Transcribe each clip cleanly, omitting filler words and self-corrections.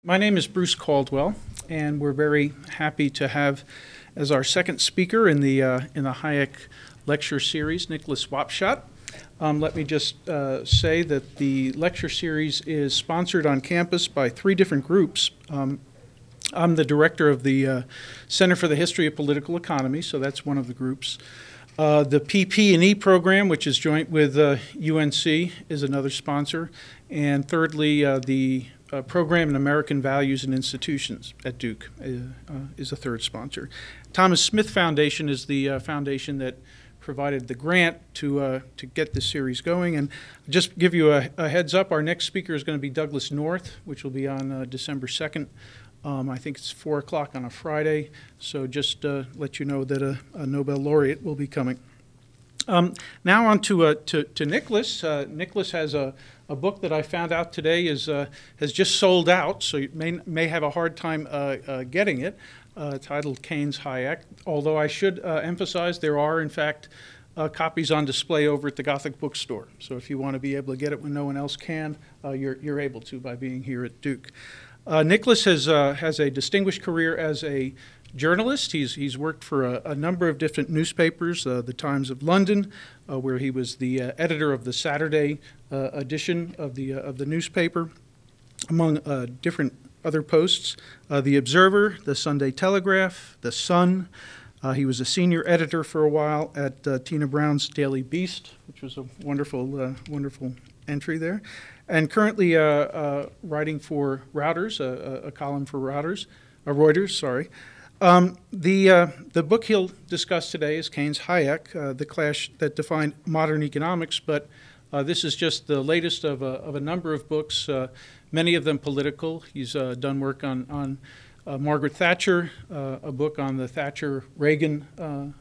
My name is Bruce Caldwell, and we're very happy to have as our second speaker in the Hayek lecture series, Nicholas Wapshott. Let me just say that the lecture series is sponsored on campus by three different groups. I'm the director of the Center for the History of Political Economy, so that's one of the groups. The PP&E program, which is joint with UNC, is another sponsor. And thirdly, the Program in American Values and Institutions at Duke is a third sponsor. Thomas Smith Foundation is the foundation that provided the grant to get this series going. And just give you a heads up, our next speaker is going to be Douglas North, which will be on December 2nd. I think it's 4 o'clock on a Friday, so just let you know that a Nobel laureate will be coming. Now on to Nicholas. Nicholas has a book that I found out today has just sold out, so you may have a hard time getting it, titled Keynes Hayek, although I should emphasize there are, in fact, copies on display over at the Gothic bookstore. So if you want to be able to get it when no one else can, you're able to by being here at Duke. Nicholas has a distinguished career as a journalist. He's worked for a number of different newspapers, the Times of London, where he was the editor of the Saturday edition of the newspaper, among different other posts. The Observer, the Sunday Telegraph, the Sun. He was a senior editor for a while at Tina Brown's Daily Beast, which was a wonderful entry there. And currently writing for Reuters, a column for Reuters, sorry. The book he'll discuss today is Keynes Hayek, The Clash That Defined Modern Economics, but this is just the latest of a number of books, many of them political. He's done work on Margaret Thatcher, a book on the Thatcher-Reagan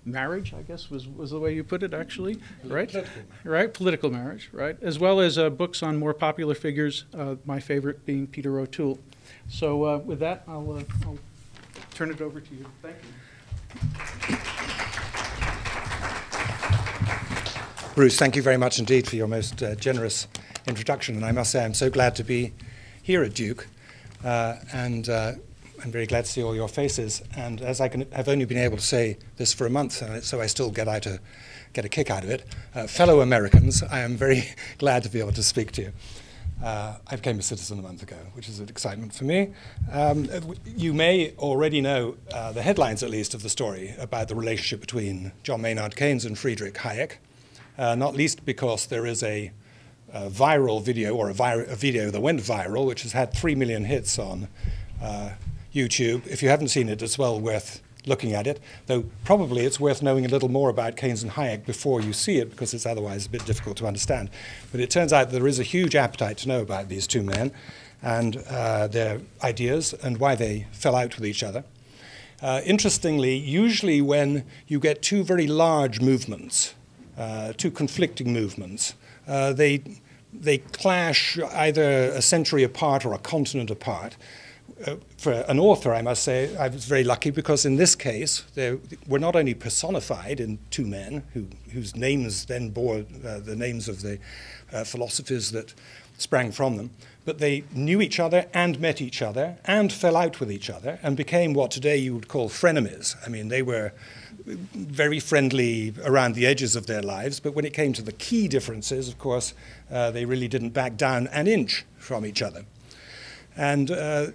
marriage, I guess was the way you put it, actually, right? Right, political marriage, right? As well as books on more popular figures, my favorite being Peter O'Toole. So with that, I'll turn it over to you. Thank you. Bruce, thank you very much indeed for your most generous introduction, and I must say I'm so glad to be here at Duke, and I'm very glad to see all your faces. And as I have only been able to say this for a month, so I still get a kick out of it, fellow Americans, I am very glad to be able to speak to you. I became a citizen a month ago, which is an excitement for me. You may already know the headlines, at least, of the story about the relationship between John Maynard Keynes and Friedrich Hayek, not least because there is a viral video, or a video that went viral, which has had 3 million hits on YouTube. If you haven't seen it, it's well worth looking at it, though probably it's worth knowing a little more about Keynes and Hayek before you see it, because it's otherwise a bit difficult to understand. But it turns out there is a huge appetite to know about these two men and their ideas and why they fell out with each other. Interestingly, usually when you get two very large movements, two conflicting movements, they clash either a century apart or a continent apart. For an author, I must say, I was very lucky because in this case, they were not only personified in two men whose names then bore the names of the philosophies that sprang from them, but they knew each other and met each other and fell out with each other and became what today you would call frenemies. I mean, they were very friendly around the edges of their lives, but when it came to the key differences, of course, they really didn't back down an inch from each other. And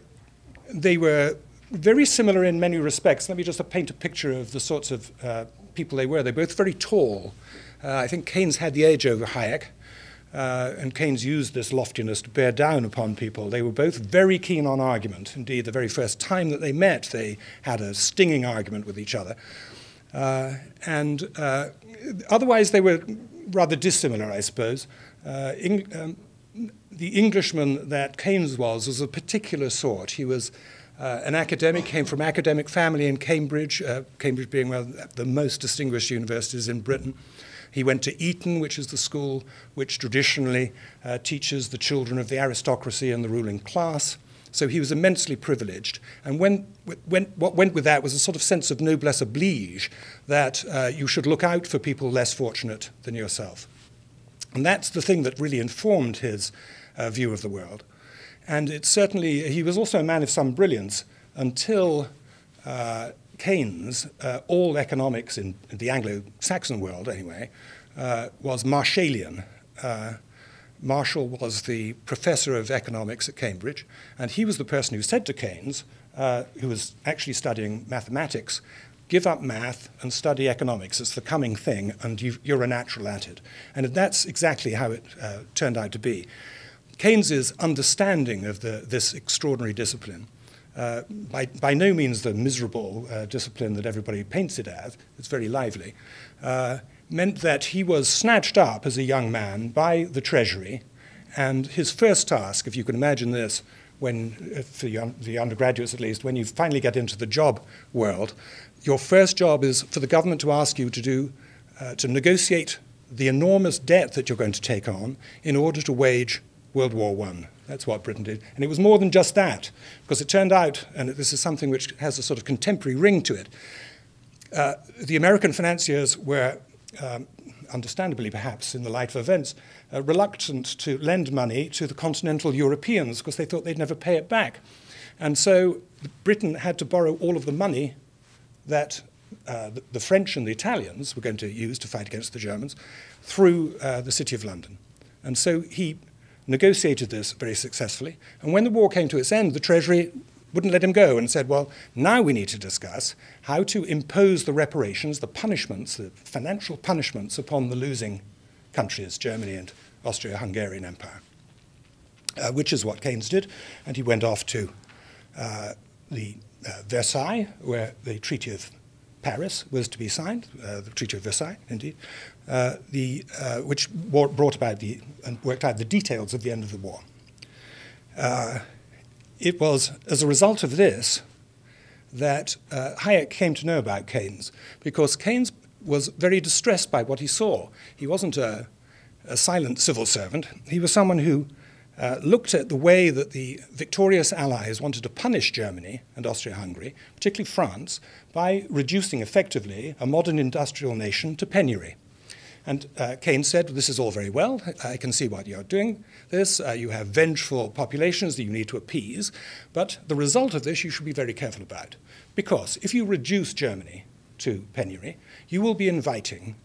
they were very similar in many respects. Let me just paint a picture of the sorts of people they were. They're both very tall. I think Keynes had the edge over Hayek, and Keynes used this loftiness to bear down upon people. They were both very keen on argument. Indeed, the very first time that they met, they had a stinging argument with each other. Otherwise, they were rather dissimilar, I suppose. The Englishman that Keynes was a particular sort. He was an academic, came from academic family in Cambridge, Cambridge being one of the most distinguished universities in Britain. He went to Eton, which is the school which traditionally teaches the children of the aristocracy and the ruling class. So he was immensely privileged. And what went with that was a sort of sense of noblesse oblige, that you should look out for people less fortunate than yourself. And that's the thing that really informed his view of the world. And it's certainly, he was also a man of some brilliance until Keynes, all economics in the Anglo-Saxon world anyway, was Marshallian. Marshall was the professor of economics at Cambridge, and he was the person who said to Keynes, who was actually studying mathematics, give up math and study economics. It's the coming thing, and you're a natural at it. And that's exactly how it turned out to be. Keynes's understanding of this extraordinary discipline, by no means the miserable discipline that everybody paints it as, it's very lively, meant that he was snatched up as a young man by the Treasury, and his first task, if you can imagine this, when, for the undergraduates at least, when you finally get into the job world, your first job is for the government to ask you to negotiate the enormous debt that you're going to take on in order to wage World War I. That's what Britain did. And it was more than just that, because it turned out, and this is something which has a sort of contemporary ring to it, the American financiers were, understandably perhaps in the light of events, reluctant to lend money to the continental Europeans because they thought they'd never pay it back. And so Britain had to borrow all of the money that the French and the Italians were going to use to fight against the Germans through the City of London. And so he negotiated this very successfully. And when the war came to its end, the Treasury wouldn't let him go and said, well, now we need to discuss how to impose the reparations, the punishments, the financial punishments upon the losing countries, Germany and Austria-Hungarian Empire, which is what Keynes did. And he went off to the Versailles, where the Treaty of Paris was to be signed, the Treaty of Versailles, indeed, which brought about and worked out the details of the end of the war. It was as a result of this that Hayek came to know about Keynes, because Keynes was very distressed by what he saw. He wasn't a silent civil servant. He was someone who looked at the way that the victorious Allies wanted to punish Germany and Austria-Hungary, particularly France, by reducing effectively a modern industrial nation to penury. And Keynes said, this is all very well. I can see why you're doing this. You have vengeful populations that you need to appease. But the result of this you should be very careful about. Because if you reduce Germany to penury, you will be inviting,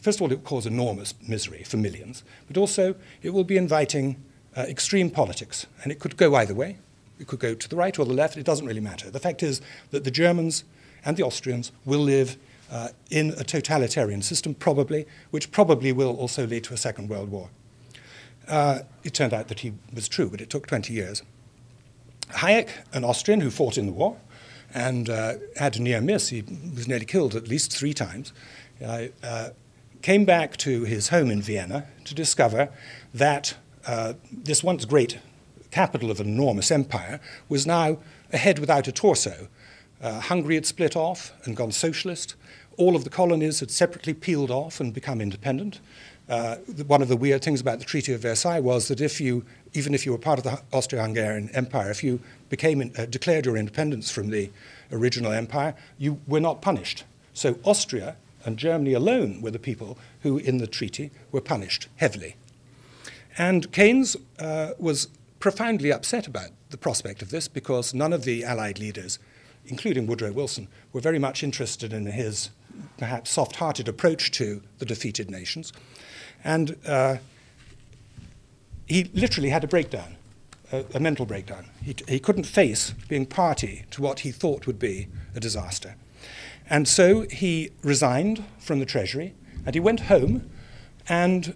first of all, it will cause enormous misery for millions, but also it will be inviting extreme politics. And it could go either way. It could go to the right or the left. It doesn't really matter. The fact is that the Germans and the Austrians will live in a totalitarian system, probably, which probably will also lead to a Second World War. It turned out that he was true, but it took 20 years. Hayek, an Austrian who fought in the war and had a near miss, he was nearly killed at least 3 times, came back to his home in Vienna to discover that this once great capital of an enormous empire was now a head without a torso. Hungary had split off and gone socialist. All of the colonies had separately peeled off and become independent. One of the weird things about the Treaty of Versailles was that even if you were part of the Austro-Hungarian Empire, if you declared your independence from the original empire, you were not punished. So Austria and Germany alone were the people who, in the treaty, were punished heavily. And Keynes was profoundly upset about the prospect of this, because none of the Allied leaders, including Woodrow Wilson, were very much interested in his perhaps soft-hearted approach to the defeated nations. And he literally had a breakdown, a mental breakdown. He couldn't face being party to what he thought would be a disaster. And so he resigned from the Treasury, and he went home and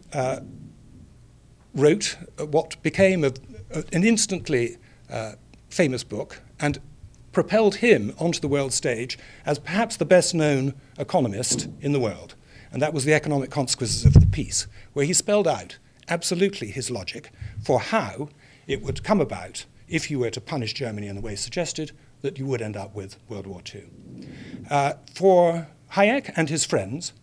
wrote what became an instantly famous book, and propelled him onto the world stage as perhaps the best-known economist in the world. And that was The Economic Consequences of the Peace, where he spelled out absolutely his logic for how it would come about, if you were to punish Germany in the way suggested, that you would end up with World War II. For Hayek and his friends,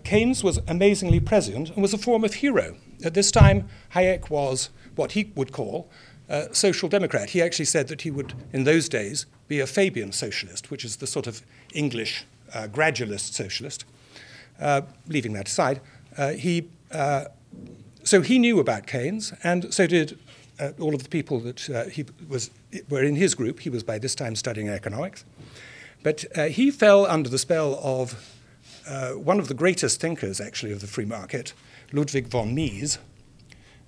Keynes was amazingly prescient and was a form of hero. At this time, Hayek was what he would call social democrat. He actually said that he would, in those days, be a Fabian socialist, which is the sort of English gradualist socialist. Leaving that aside, so he knew about Keynes, and so did all of the people that were in his group. He was by this time studying economics. But he fell under the spell of one of the greatest thinkers, actually, of the free market, Ludwig von Mises,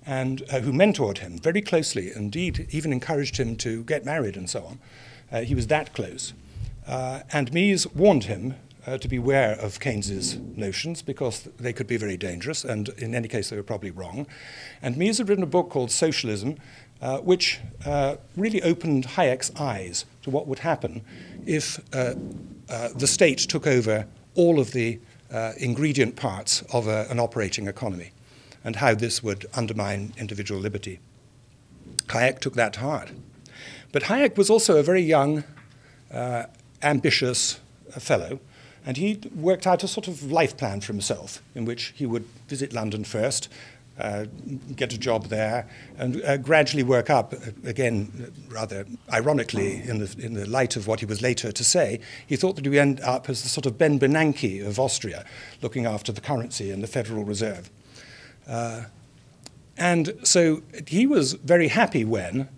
and who mentored him very closely, indeed even encouraged him to get married and so on. He was that close. And Mises warned him to beware of Keynes's notions because they could be very dangerous, and in any case they were probably wrong. And Mises had written a book called Socialism, which really opened Hayek's eyes to what would happen if the state took over all of the ingredient parts of an operating economy, and how this would undermine individual liberty. Hayek took that to heart. But Hayek was also a very young, ambitious fellow, and he worked out a sort of life plan for himself in which he would visit London first, get a job there, and gradually work up. Again, rather ironically, in the light of what he was later to say, he thought that he would end up as the sort of Ben Bernanke of Austria, looking after the currency and the Federal Reserve. And so he was very happy when,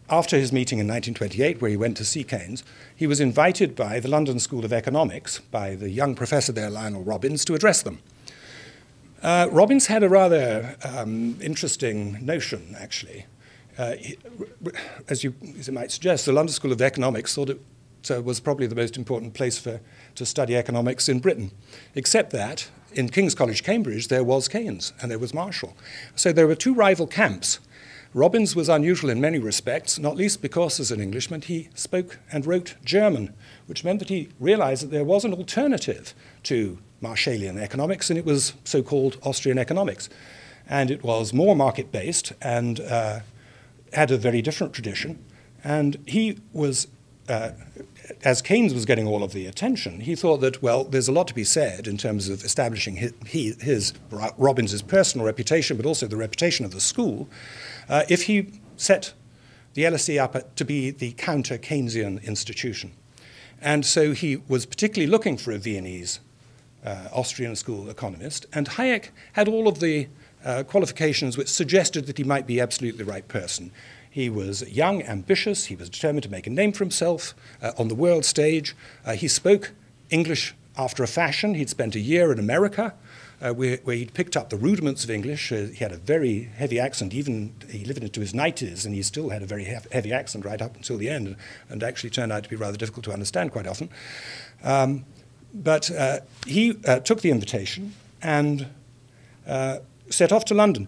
after his meeting in 1928, where he went to see Keynes, he was invited by the London School of Economics, by the young professor there, Lionel Robbins, to address them. Robbins had a rather interesting notion, actually. As you might suggest, the London School of Economics thought it was probably the most important place to study economics in Britain, except that in King's College, Cambridge, there was Keynes and there was Marshall. So there were two rival camps. Robbins was unusual in many respects, not least because, as an Englishman, he spoke and wrote German, which meant that he realized that there was an alternative to Marshallian economics, and it was so-called Austrian economics. And it was more market-based and had a very different tradition. And he was, as Keynes was getting all of the attention, he thought that, well, there's a lot to be said in terms of establishing Robbins's personal reputation, but also the reputation of the school, if he set the LSE up to be the counter-Keynesian institution. And so he was particularly looking for a Viennese Austrian school economist, and Hayek had all of the qualifications which suggested that he might be absolutely the right person. He was young, ambitious, he was determined to make a name for himself on the world stage. He spoke English after a fashion. He'd spent a year in America where he'd picked up the rudiments of English. He had a very heavy accent, even he lived into his 90s, and he still had a very heavy accent right up until the end, and actually turned out to be rather difficult to understand quite often. But he took the invitation and set off to London.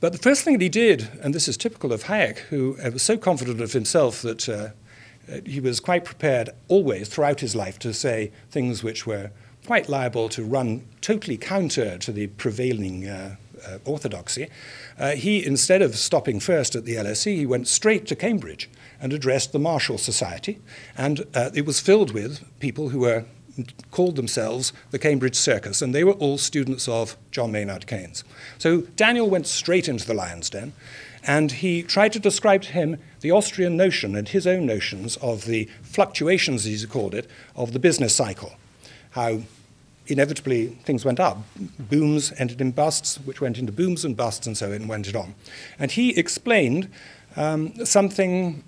But the first thing that he did, and this is typical of Hayek, who was so confident of himself that he was quite prepared always throughout his life to say things which were quite liable to run totally counter to the prevailing orthodoxy. He, instead of stopping first at the LSE, he went straight to Cambridge and addressed the Marshall Society. And it was filled with people who called themselves the Cambridge Circus, and they were all students of John Maynard Keynes. So Daniel went straight into the lion's den, and he tried to describe to him the Austrian notion and his own notions of the fluctuations, as he called it, of the business cycle, how inevitably things went up. Booms ended in busts, which went into booms and busts, and so it went on. And he explained something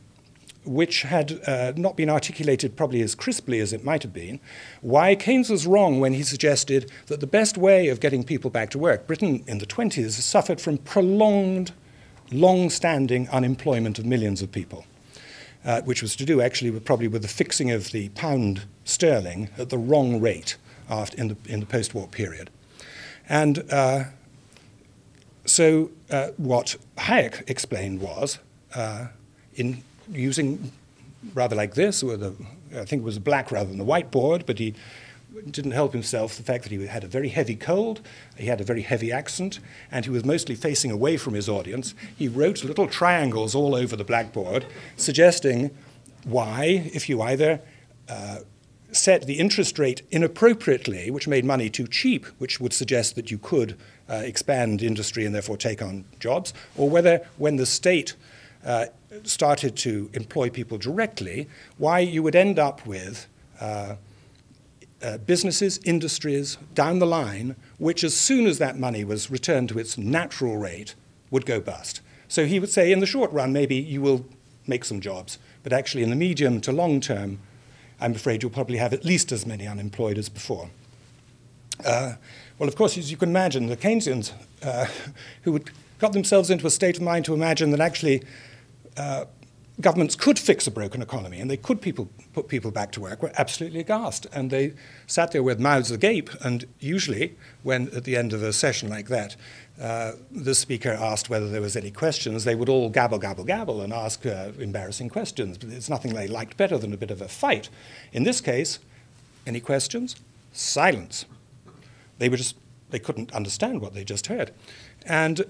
which had not been articulated probably as crisply as it might have been, why Keynes was wrong when he suggested that the best way of getting people back to work, Britain in the 20s suffered from prolonged, long-standing unemployment of millions of people, which was to do actually probably with the fixing of the pound sterling at the wrong rate in the post-war period. And so what Hayek explained was, in using rather like this, with I think it was black rather than the whiteboard, but he didn't help himself the fact that he had a very heavy cold, he had a very heavy accent, and he was mostly facing away from his audience. He wrote little triangles all over the blackboard, suggesting why, if you either set the interest rate inappropriately, which made money too cheap, which would suggest that you could expand industry and therefore take on jobs, or whether when the state started to employ people directly, why you would end up with businesses, industries down the line, which as soon as that money was returned to its natural rate, would go bust. So he would say, in the short run, maybe you will make some jobs, but actually in the medium to long term, I'm afraid you'll probably have at least as many unemployed as before. Well, of course, as you can imagine, the Keynesians who had got themselves into a state of mind to imagine that actually governments could fix a broken economy and they could put people back to work were absolutely aghast. And they sat there with mouths agape. And usually, when at the end of a session like that, the speaker asked whether there was any questions, they would all gabble, gabble, gabble and ask embarrassing questions. But it's nothing they liked better than a bit of a fight. In this case, any questions? Silence. They couldn't understand what they just heard. And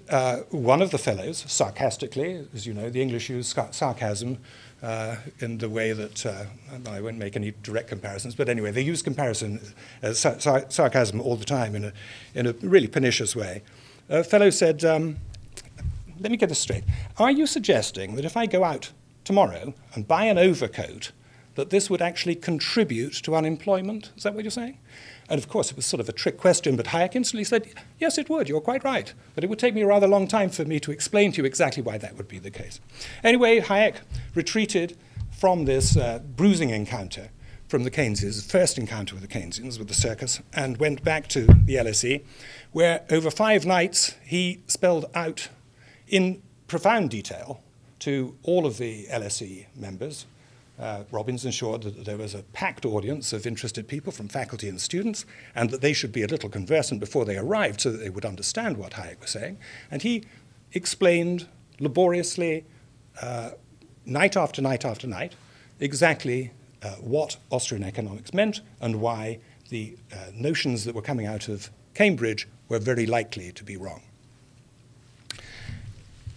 one of the fellows, sarcastically, as you know, the English use sarcasm in the way that, I won't make any direct comparisons, but anyway, they use sarcasm all the time in a really pernicious way. A fellow said, let me get this straight. Are you suggesting that if I go out tomorrow and buy an overcoat, that this would actually contribute to unemployment? Is that what you're saying? And of course, it was sort of a trick question, but Hayek instantly said, yes, it would, you're quite right. But it would take me a rather long time for me to explain to you exactly why that would be the case. Anyway, Hayek retreated from this bruising encounter from the Keyneses, first encounter with the Keynesians, with the circus, and went back to the LSE, where over 5 nights he spelled out in profound detail to all of the LSE members. Robbins ensured that there was a packed audience of interested people from faculty and students, and that they should be a little conversant before they arrived so that they would understand what Hayek was saying. And he explained laboriously, night after night after night, exactly what Austrian economics meant and why the notions that were coming out of Cambridge were very likely to be wrong.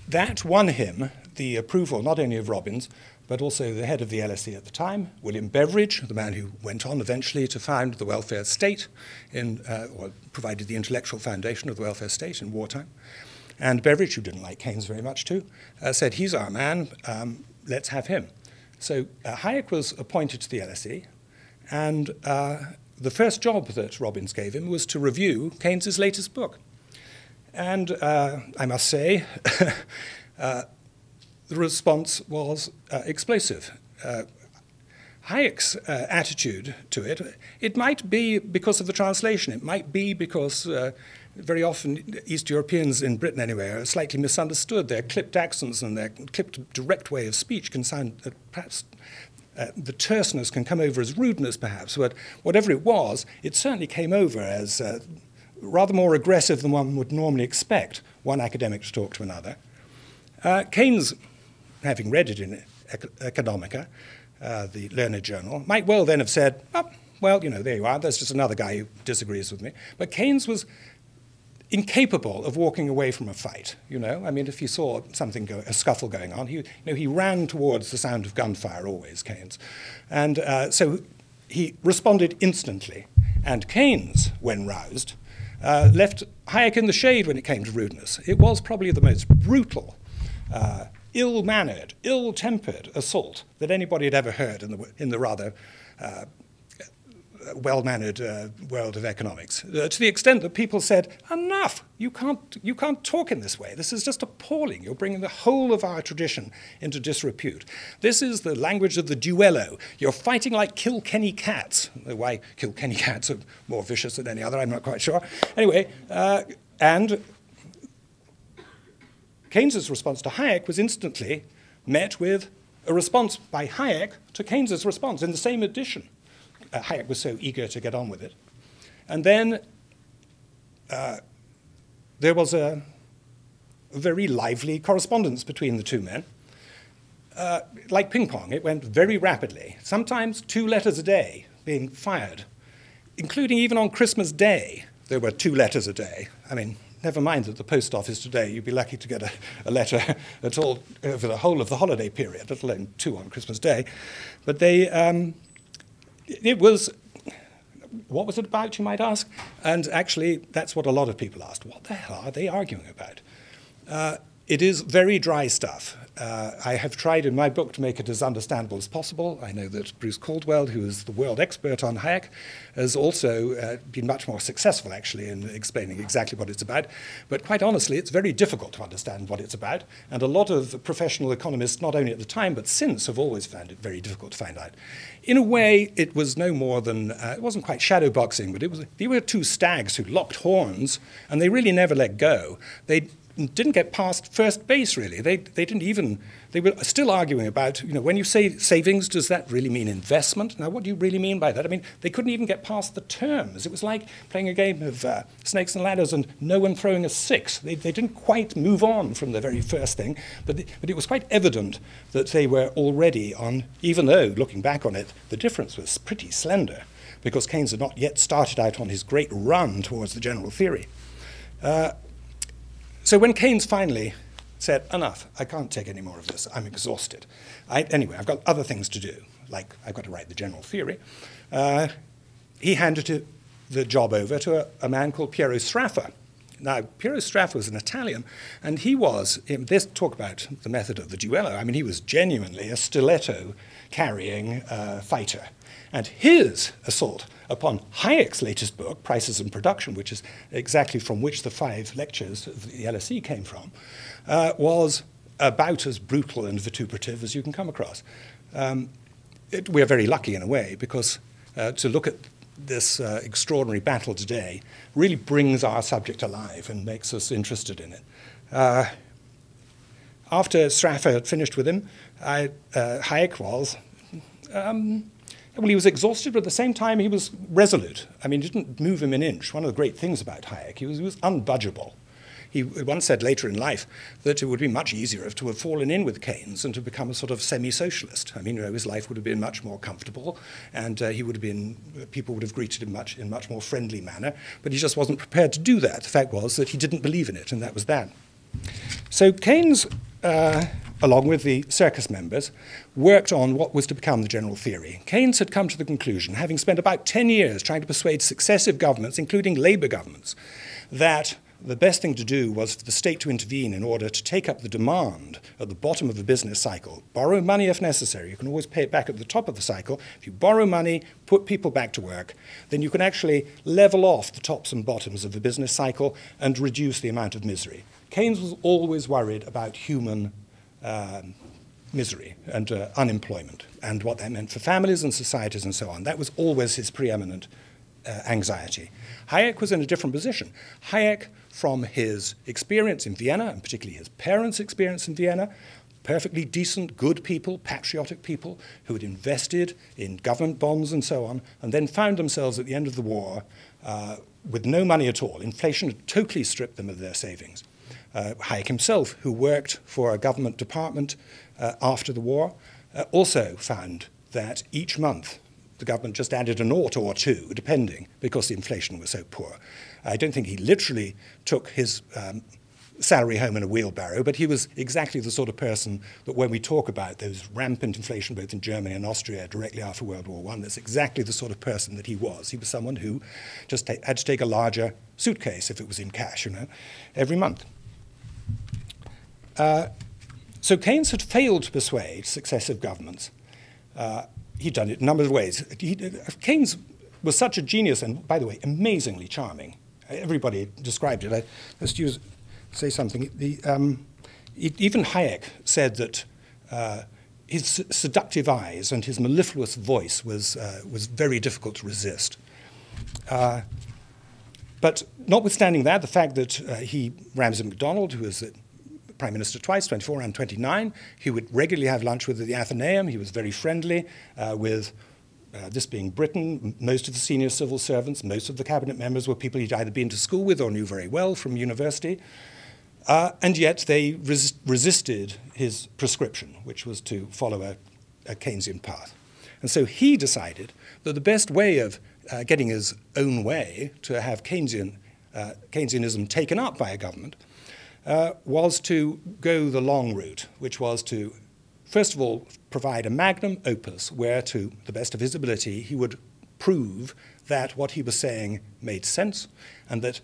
That won him the approval not only of Robbins, but also the head of the LSE at the time, William Beveridge, the man who went on eventually to found the welfare state, or provided the intellectual foundation of the welfare state in wartime. And Beveridge, who didn't like Keynes very much too, said, he's our man, let's have him. So Hayek was appointed to the LSE, and the first job that Robbins gave him was to review Keynes's latest book. And I must say, the response was explosive. Hayek's attitude to it, it might be because of the translation. It might be because very often East Europeans, in Britain anyway, are slightly misunderstood. Their clipped accents and their clipped direct way of speech can sound, perhaps the terseness can come over as rudeness perhaps, but whatever it was, it certainly came over as rather more aggressive than one would normally expect one academic to talk to another. Keynes, having read it in Economica, the learned journal, might well then have said, oh, well, you know, there you are, there's just another guy who disagrees with me. But Keynes was incapable of walking away from a fight, you know. I mean, if he saw something, a scuffle going on, he ran towards the sound of gunfire, always, Keynes. And so he responded instantly. And Keynes, when roused, left Hayek in the shade when it came to rudeness. It was probably the most brutal, ill-mannered, ill-tempered assault that anybody had ever heard in the rather well-mannered world of economics, to the extent that people said, enough, you can't talk in this way. This is just appalling. You're bringing the whole of our tradition into disrepute. This is the language of the duello. You're fighting like Kilkenny cats. Why Kilkenny cats are more vicious than any other, I'm not quite sure. Anyway, and Keynes's response to Hayek was instantly met with a response by Hayek to Keynes's response in the same edition. Hayek was so eager to get on with it. And then there was a very lively correspondence between the two men. Like ping pong, it went very rapidly, sometimes 2 letters a day being fired, including even on Christmas Day, there were 2 letters a day. I mean, never mind that the post office today, you'd be lucky to get a letter at all over the whole of the holiday period, let alone 2 on Christmas Day. But they, it was, what was it about, you might ask? And actually, that's what a lot of people asked. What the hell are they arguing about? It is very dry stuff. I have tried in my book to make it as understandable as possible. I know that Bruce Caldwell, who is the world expert on Hayek, has also been much more successful, actually, in explaining exactly what it's about. But quite honestly, it's very difficult to understand what it's about. And a lot of professional economists, not only at the time, but since, have always found it very difficult to find out. In a way, it was no more than, it wasn't quite shadow boxing, but they were two stags who locked horns, and they really never let go. They didn't get past first base, really. They were still arguing about, when you say savings, does that really mean investment? Now, what do you really mean by that? I mean, they couldn't even get past the terms. It was like playing a game of snakes and ladders and no one throwing a six. They didn't quite move on from the very first thing, but it was quite evident that they were already on, even though, looking back on it, the difference was pretty slender, because Keynes had not yet started out on his great run towards the general theory. So when Keynes finally said, enough, I can't take any more of this, I'm exhausted. Anyway, I've got other things to do, like I've got to write the general theory. He handed the job over to a man called Piero Strafford. Now, Piero Strafford was an Italian, and he was, let's talk about the method of the duello. I mean, he was genuinely a stiletto-carrying fighter. And his assault upon Hayek's latest book, Prices and Production, which is exactly from which the 5 lectures of the LSE came from, was about as brutal and vituperative as you can come across. We're very lucky in a way, because to look at this extraordinary battle today really brings our subject alive and makes us interested in it. After Strafford had finished with him, Hayek was... well, he was exhausted, but at the same time, he was resolute. I mean, it didn't move him an inch. One of the great things about Hayek, he was unbudgeable. He once said later in life that it would be much easier to have fallen in with Keynes and to become a sort of semi-socialist. I mean, his life would have been much more comfortable, and people would have greeted him in much more friendly manner, but he just wasn't prepared to do that. The fact was that he didn't believe in it, and that was that. So Keynes, along with the circus members, worked on what was to become the general theory. Keynes had come to the conclusion, having spent about 10 years trying to persuade successive governments, including Labour governments, that the best thing to do was for the state to intervene in order to take up the demand at the bottom of the business cycle. Borrow money if necessary. You can always pay it back at the top of the cycle. If you borrow money, put people back to work, then you can actually level off the tops and bottoms of the business cycle and reduce the amount of misery. Keynes was always worried about human misery and unemployment and what that meant for families and societies and so on. That was always his preeminent anxiety. Hayek was in a different position. Hayek, from his experience in Vienna, and particularly his parents' experience in Vienna, perfectly decent, good people, patriotic people who had invested in government bonds and so on, and then found themselves at the end of the war with no money at all. Inflation had totally stripped them of their savings. Hayek himself, who worked for a government department after the war, also found that each month the government just added a nought or two, depending, because the inflation was so poor. I don't think he literally took his salary home in a wheelbarrow, but he was exactly the sort of person that when we talk about those rampant inflation both in Germany and Austria directly after World War I, that's exactly the sort of person that he was. He was someone who just had to take a larger suitcase, if it was in cash, every month. So Keynes had failed to persuade successive governments. He'd done it in a number of ways. Keynes was such a genius, and by the way, amazingly charming. Everybody described it. Let's say something. Even Hayek said that his seductive eyes and his mellifluous voice was very difficult to resist. But notwithstanding that, the fact that Ramsay MacDonald, who was the Prime Minister twice, 24 and 29, he would regularly have lunch with at the Athenaeum. He was very friendly with, this being Britain, most of the senior civil servants, most of the cabinet members were people he'd either been to school with or knew very well from university. And yet they resisted his prescription, which was to follow a Keynesian path. And so he decided that the best way of getting his own way, to have Keynesianism taken up by a government, was to go the long route, which was to, first of all, provide a magnum opus where, to the best of his ability, he would prove that what he was saying made sense and that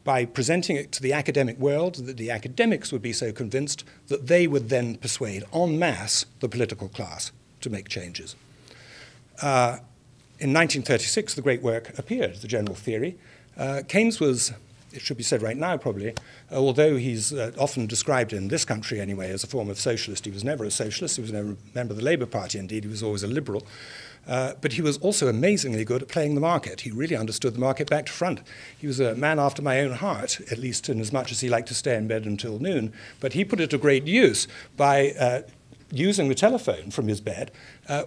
by presenting it to the academic world, that the academics would be so convinced that they would then persuade en masse the political class to make changes. In 1936, the great work appeared, the general theory. Keynes was, it should be said right now probably, although he's often described in this country anyway as a form of socialist, he was never a socialist, he was never a member of the Labour Party, indeed, he was always a liberal. But he was also amazingly good at playing the market. He really understood the market back to front. He was a man after my own heart, at least in as much as he liked to stay in bed until noon. But he put it to great use by using the telephone from his bed,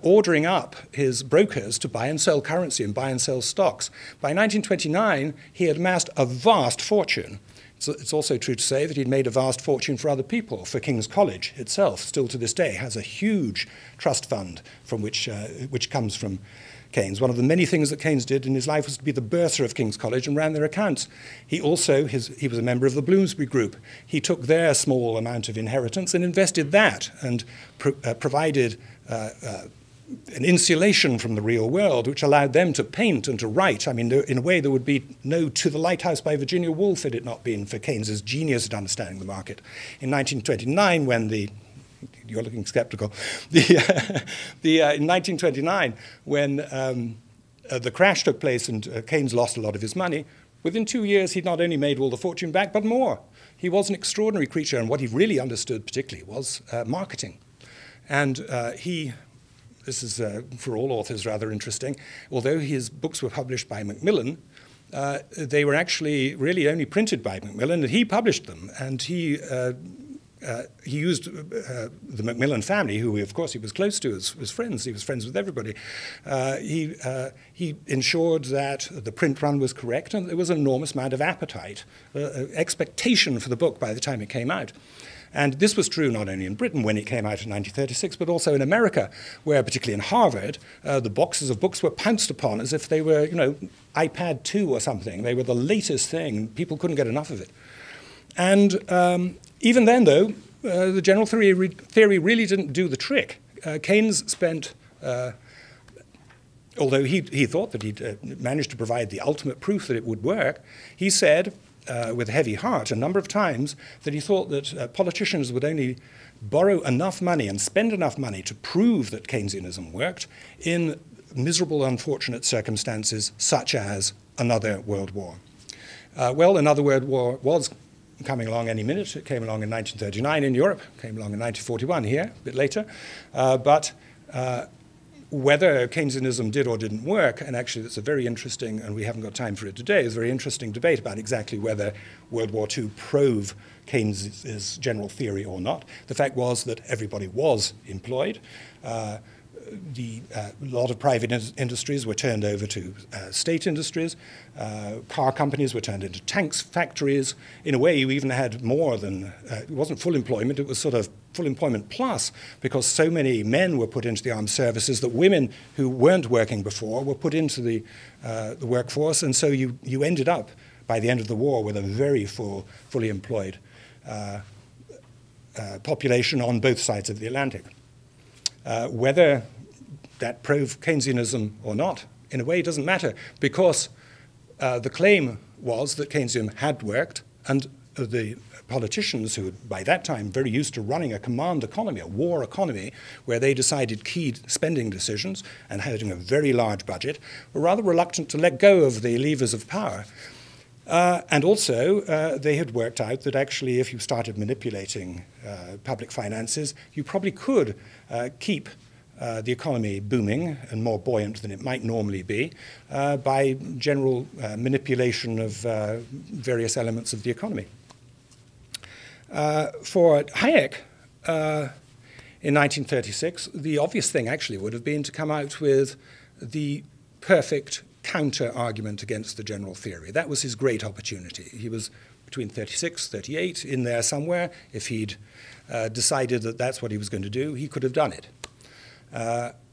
ordering up his brokers to buy and sell currency and buy and sell stocks. By 1929, he had amassed a vast fortune. So it's also true to say that he'd made a vast fortune for other people, for King's College itself, still to this day, has a huge trust fund from which comes from Keynes. One of the many things that Keynes did in his life was to be the bursar of King's College and ran their accounts. He also, he was a member of the Bloomsbury Group. He took their small amount of inheritance and invested that and provided an insulation from the real world, which allowed them to paint and to write. I mean, in a way, there would be no To the Lighthouse by Virginia Woolf had it not been for Keynes's genius at understanding the market. In 1929, when you're looking skeptical. In 1929, when the crash took place and Keynes lost a lot of his money, within 2 years he'd not only made all the fortune back, but more. He was an extraordinary creature, and what he really understood particularly was marketing. And this is for all authors rather interesting, although his books were published by Macmillan, they were actually really only printed by Macmillan, and he published them, and he used the Macmillan family, who of course he was close to as friends. He was friends with everybody. He ensured that the print run was correct, and there was an enormous amount of appetite, expectation for the book by the time it came out. And this was true not only in Britain when it came out in 1936, but also in America, where, particularly in Harvard, the boxes of books were pounced upon as if they were, you know, iPad 2 or something. They were the latest thing. People couldn't get enough of it. And even then, though, the general theory really didn't do the trick. Keynes spent, although he thought that he'd managed to provide the ultimate proof that it would work, he said, with a heavy heart, a number of times, that he thought that politicians would only borrow enough money and spend enough money to prove that Keynesianism worked in miserable, unfortunate circumstances such as another world war. Well, another world war was coming along any minute. It came along in 1939 in Europe, came along in 1941 here, a bit later. But whether Keynesianism did or didn't work, and actually it's a very interesting, and we haven't got time for it today, it's a very interesting debate about exactly whether World War II proved Keynes's general theory or not. The fact was that everybody was employed. A lot of private industries were turned over to state industries. Car companies were turned into tanks factories. In a way, you even had more than, it wasn't full employment, it was sort of full employment plus, because so many men were put into the armed services that women who weren't working before were put into the workforce, and so you ended up, by the end of the war, with a very fully employed population on both sides of the Atlantic. Whether that proved Keynesianism or not, in a way, doesn't matter, because the claim was that Keynesianism had worked, and the politicians who were, by that time, very used to running a command economy, a war economy, where they decided key spending decisions and having a very large budget, were rather reluctant to let go of the levers of power. And also, they had worked out that actually, if you started manipulating public finances, you probably could keep the economy booming and more buoyant than it might normally be by general manipulation of various elements of the economy. For Hayek, in 1936, the obvious thing actually would have been to come out with the perfect counter-argument against the general theory. That was his great opportunity. He was between 36, 38, in there somewhere. If he'd decided that that's what he was going to do, he could have done it.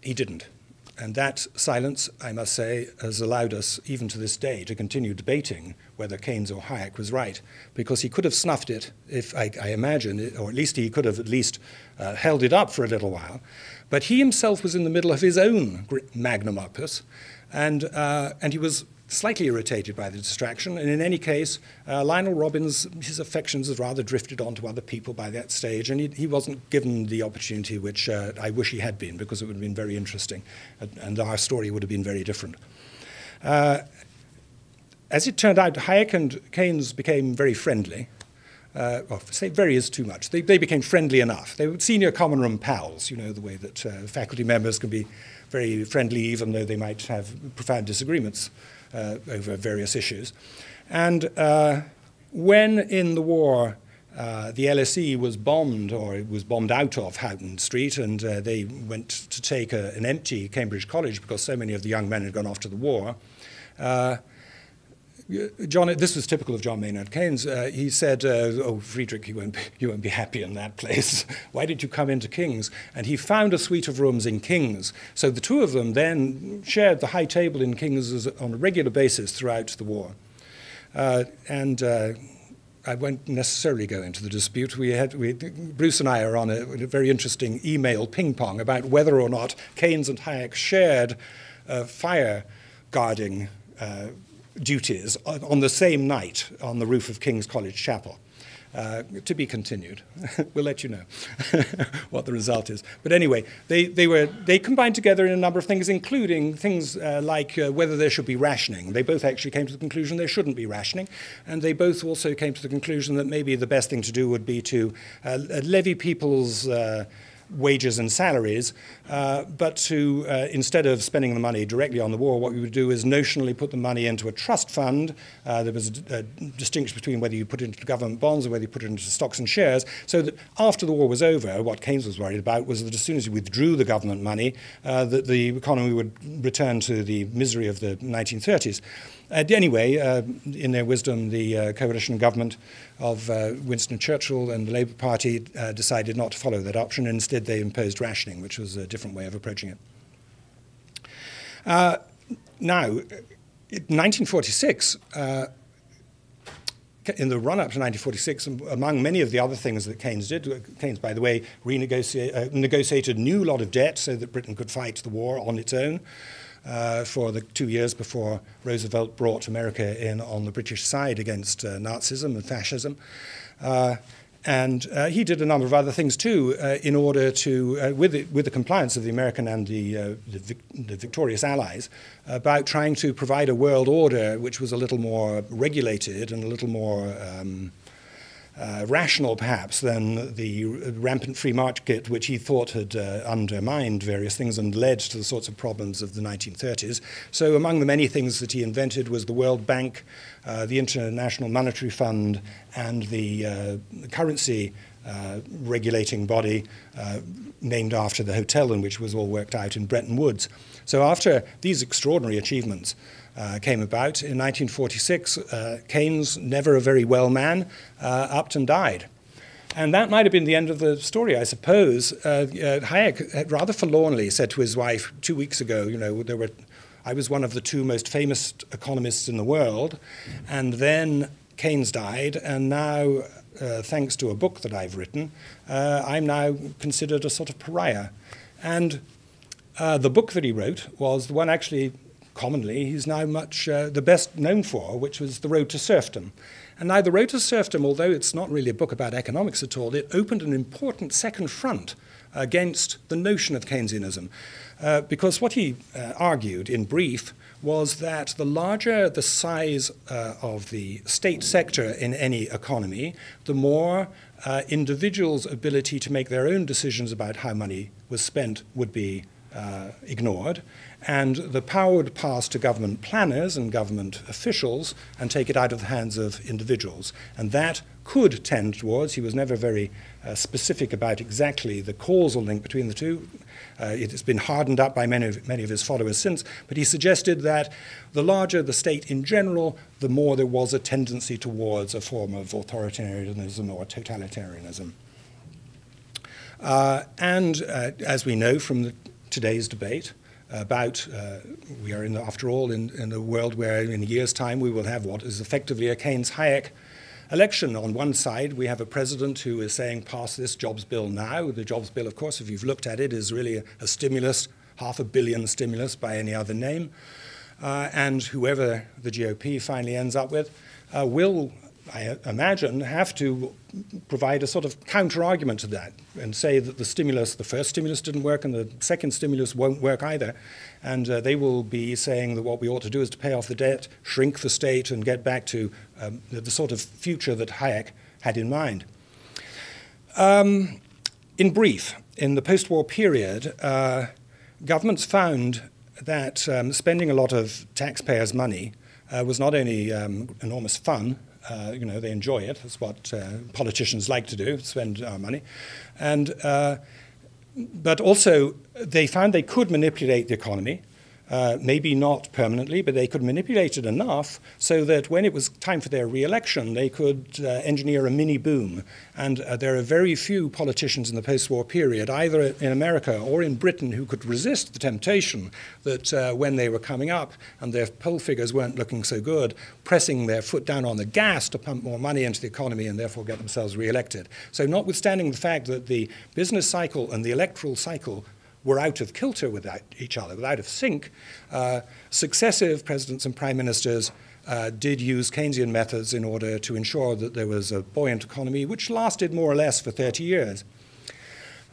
He didn't. And that silence, I must say, has allowed us, even to this day, to continue debating whether Keynes or Hayek was right, because he could have snuffed it, if I imagine, or at least he could have at least held it up for a little while. But he himself was in the middle of his own magnum opus, and he was slightly irritated by the distraction. And in any case, Lionel Robbins, his affections had rather drifted on to other people by that stage, and he wasn't given the opportunity which I wish he had been, because it would have been very interesting, and our story would have been very different. As it turned out, Hayek and Keynes became very friendly. Well, say very is too much. They became friendly enough. They were senior common room pals, you know, the way that faculty members can be very friendly even though they might have profound disagreements over various issues. And when in the war the LSE was bombed, or it was bombed out of Houghton Street, and they went to take an empty Cambridge College because so many of the young men had gone off to the war, this was typical of John Maynard Keynes. He said, "Oh, Friedrich, you won't be happy in that place. Why did you come into King's?" And he found a suite of rooms in King's. So the two of them then shared the high table in King's on a regular basis throughout the war. I won't necessarily go into the dispute. Bruce and I are on a very interesting email ping pong about whether or not Keynes and Hayek shared fire guarding duties on the same night on the roof of King's College Chapel. To be continued. We'll let you know what the result is. But anyway, they combined together in a number of things, including things like whether there should be rationing. They both actually came to the conclusion there shouldn't be rationing, and they both also came to the conclusion that maybe the best thing to do would be to levy people's wages and salaries, but to, instead of spending the money directly on the war, what we would do is notionally put the money into a trust fund. There was a distinction between whether you put it into government bonds or whether you put it into stocks and shares, so that after the war was over, what Keynes was worried about was that as soon as you withdrew the government money, that the economy would return to the misery of the 1930s. Anyway, in their wisdom, the coalition government of Winston Churchill and the Labour Party decided not to follow that option. Instead, they imposed rationing, which was a different way of approaching it. Now, in 1946, in the run-up to 1946, among many of the other things that Keynes did, Keynes, by the way, negotiated a new lot of debt so that Britain could fight the war on its own. For the 2 years before Roosevelt brought America in on the British side against Nazism and fascism. And he did a number of other things too in order to, with the compliance of the American and the victorious allies, about trying to provide a world order which was a little more regulated and a little more rational, perhaps, than the rampant free market which he thought had undermined various things and led to the sorts of problems of the 1930s. So among the many things that he invented was the World Bank, the International Monetary Fund, and the currency regulating body named after the hotel in which it was all worked out in Bretton Woods. So after these extraordinary achievements came about, in 1946, Keynes, never a very well man, upped and died. And that might have been the end of the story, I suppose. Hayek rather forlornly said to his wife 2 weeks ago, you know, I was one of the two most famous economists in the world, and then Keynes died, and now, thanks to a book that I've written, I'm now considered a sort of pariah. And the book that he wrote was the one actually commonly he's now much the best known for, which was The Road to Serfdom. And now The Road to Serfdom, although it's not really a book about economics at all, it opened an important second front against the notion of Keynesianism. Because what he argued in brief was that the larger the size of the state sector in any economy, the more individuals' ability to make their own decisions about how money was spent would be ignored, and the power would pass to government planners and government officials and take it out of the hands of individuals. And that could tend towards, he was never very specific about exactly the causal link between the two. It has been hardened up by many of his followers since, but he suggested that the larger the state in general, the more there was a tendency towards a form of authoritarianism or totalitarianism. As we know from today's debate about, we are after all in a world where in a year's time we will have what is effectively a Keynes Hayek election. On one side we have a president who is saying pass this jobs bill now. The jobs bill, of course, if you've looked at it, is really a stimulus, $500 million stimulus by any other name. and whoever the GOP finally ends up with will, I imagine, have to provide a sort of counter-argument to that and say that the first stimulus didn't work and the second stimulus won't work either. And they will be saying that what we ought to do is to pay off the debt, shrink the state, and get back to the sort of future that Hayek had in mind. In brief, in the post-war period, governments found that spending a lot of taxpayers' money was not only enormous fun, they enjoy it. That's what politicians like to do, spend our money. But also, they found they could manipulate the economy, maybe not permanently, but they could manipulate it enough so that when it was time for their re-election, they could engineer a mini boom. And there are very few politicians in the post-war period, either in America or in Britain, who could resist the temptation that when they were coming up and their poll figures weren't looking so good, pressing their foot down on the gas to pump more money into the economy and therefore get themselves re-elected. So notwithstanding the fact that the business cycle and the electoral cycle were out of kilter with each other, out of sync, successive presidents and prime ministers did use Keynesian methods in order to ensure that there was a buoyant economy, which lasted more or less for 30 years.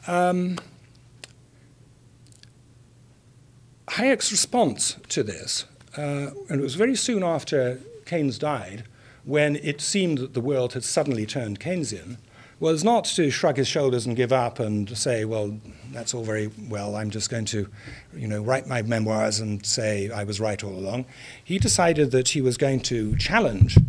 Hayek's response to this, and it was very soon after Keynes died, when it seemed that the world had suddenly turned Keynesian, was not to shrug his shoulders and give up and say, well, that's all very well, I'm just going to, write my memoirs and say I was right all along. He decided that he was going to challenge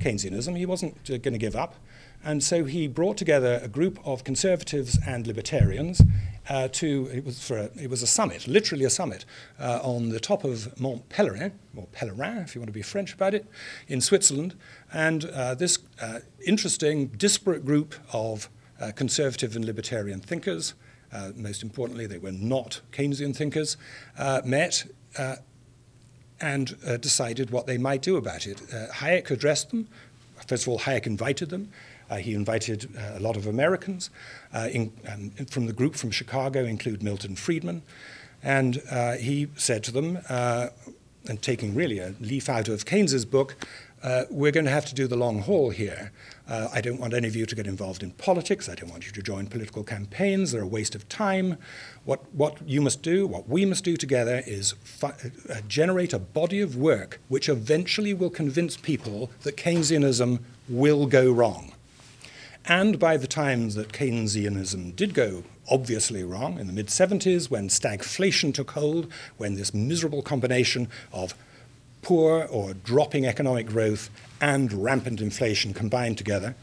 Keynesianism. He wasn't going to give up. And so he brought together a group of conservatives and libertarians it was a summit, literally a summit, on the top of Mont Pelerin, or Pelerin, if you want to be French about it, in Switzerland. And this interesting, disparate group of conservative and libertarian thinkers, most importantly, they were not Keynesian thinkers, met and decided what they might do about it. Hayek addressed them. First of all, Hayek invited them. He invited a lot of Americans from the group from Chicago, include Milton Friedman. And he said to them, and taking really a leaf out of Keynes's book, we're going to have to do the long haul here. I don't want any of you to get involved in politics. I don't want you to join political campaigns. They're a waste of time. What you must do, what we must do together is generate a body of work which eventually will convince people that Keynesianism will go wrong. And by the time that Keynesianism did go obviously wrong, in the mid-70s, when stagflation took hold, when this miserable combination of poor or dropping economic growth and rampant inflation combined together,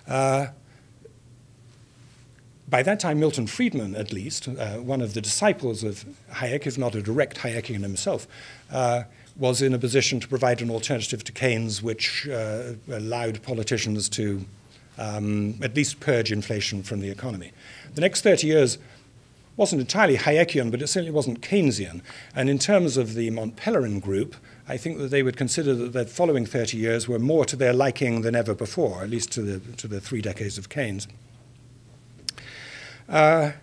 by that time, Milton Friedman, at least, one of the disciples of Hayek, if not a direct Hayekian himself, was in a position to provide an alternative to Keynes which allowed politicians to at least purge inflation from the economy. The next 30 years wasn't entirely Hayekian, but it certainly wasn't Keynesian. And in terms of the Mont Pelerin group, I think that they would consider that the following 30 years were more to their liking than ever before, at least to the 3 decades of Keynes. Where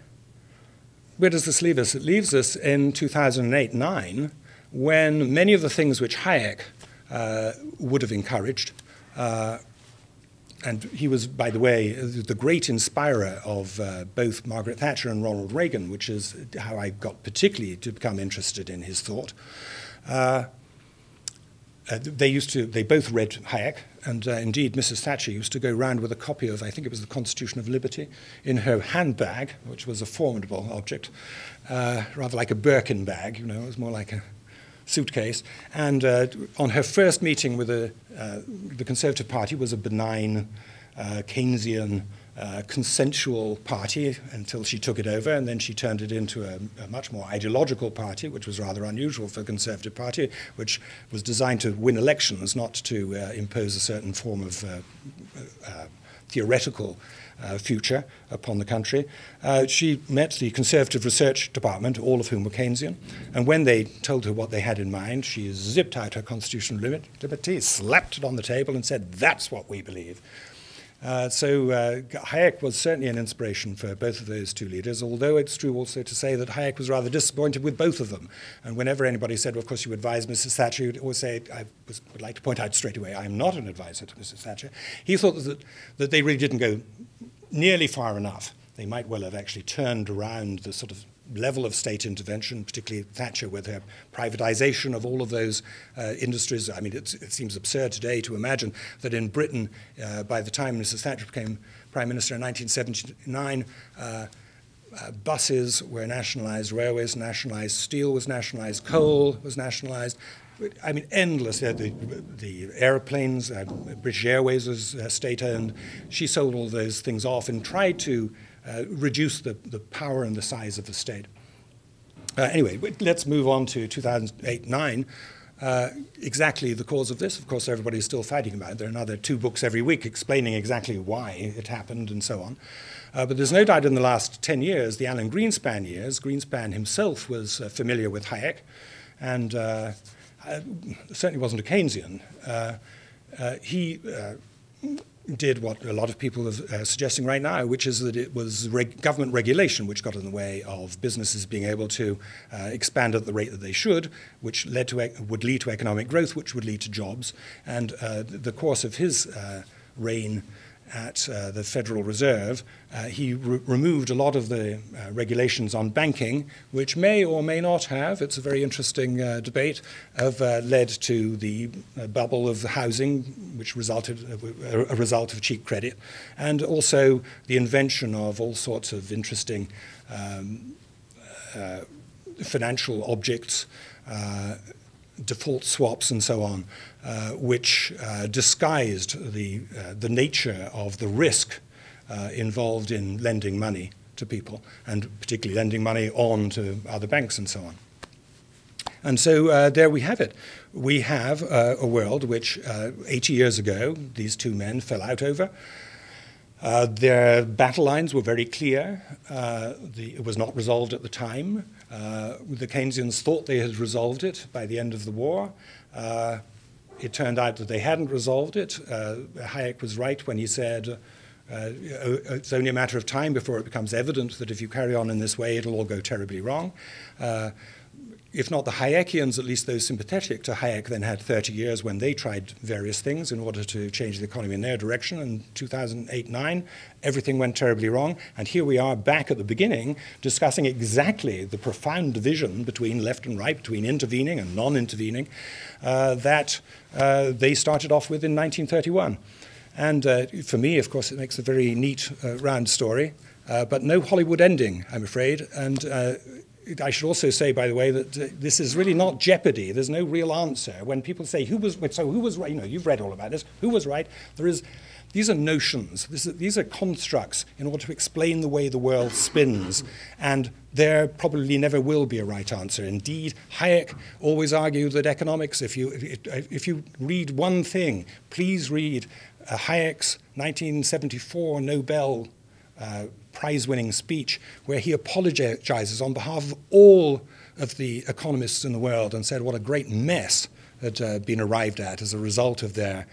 does this leave us? It leaves us in 2008-9, when many of the things which Hayek would have encouraged, and he was, by the way, the great inspirer of both Margaret Thatcher and Ronald Reagan, which is how I got particularly to become interested in his thought. They both read Hayek, and indeed Mrs. Thatcher used to go round with a copy of, I think it was the Constitution of Liberty, in her handbag, which was a formidable object, rather like a Birkin bag, it was more like a suitcase. And on her first meeting with the Conservative Party was a benign Keynesian consensual party until she took it over, and then she turned it into a much more ideological party, which was rather unusual for the Conservative Party, which was designed to win elections, not to impose a certain form of theoretical future upon the country. She met the Conservative Research Department, all of whom were Keynesian, and when they told her what they had in mind, she zipped out her constitutional liberty, slapped it on the table and said, "That's what we believe." Hayek was certainly an inspiration for both of those two leaders, although it's true also to say that Hayek was rather disappointed with both of them. And whenever anybody said, well, of course, you advise Mrs. Thatcher, he would always say, would like to point out straight away, I am not an advisor to Mrs. Thatcher. He thought that they really didn't go nearly far enough. They might well have actually turned around the sort of level of state intervention, particularly Thatcher with her privatization of all of those industries. I mean, it seems absurd today to imagine that in Britain, by the time Mrs. Thatcher became Prime Minister in 1979, buses were nationalized, railways nationalized, steel was nationalized, coal was nationalized. I mean, endless. The airplanes, British Airways was state-owned. She sold all those things off and tried to reduce the power and the size of the state. Anyway, let's move on to 2008-9. Exactly the cause of this, of course, everybody's still fighting about it. There are another 2 books every week explaining exactly why it happened and so on. But there's no doubt in the last 10 years, the Alan Greenspan years, Greenspan himself was familiar with Hayek and certainly wasn't a Keynesian. He did what a lot of people are suggesting right now, which is that it was government regulation which got in the way of businesses being able to expand at the rate that they should, which would lead to economic growth, which would lead to jobs. And the course of his reign at the Federal Reserve, he removed a lot of the regulations on banking, which may or may not have, it's a very interesting debate, have led to the bubble of housing, which resulted a result of cheap credit, and also the invention of all sorts of interesting financial objects, default swaps and so on, which disguised the nature of the risk involved in lending money to people, and particularly lending money on to other banks and so on. And so there we have it. We have a world which 80 years ago, these two men fell out over. Their battle lines were very clear. It was not resolved at the time. The Keynesians thought they had resolved it by the end of the war. It turned out that they hadn't resolved it. Hayek was right when he said, it's only a matter of time before it becomes evident that if you carry on in this way, it'll all go terribly wrong. If not the Hayekians, at least those sympathetic to Hayek then had 30 years when they tried various things in order to change the economy in their direction. In 2008-9, everything went terribly wrong. And here we are back at the beginning discussing exactly the profound division between left and right, between intervening and non-intervening, that they started off with in 1931. And for me, of course, it makes a very neat, round story, but no Hollywood ending, I'm afraid. And I should also say, by the way, that this is really not jeopardy. There's no real answer. When people say, who was right? You know, you've read all about this. Who was right? These are notions. These are constructs in order to explain the way the world spins. And there probably never will be a right answer. Indeed, Hayek always argued that economics, if you read one thing, please read Hayek's 1974 Nobel prize-winning speech, where he apologizes on behalf of all of the economists in the world and said what a great mess had been arrived at as a result of their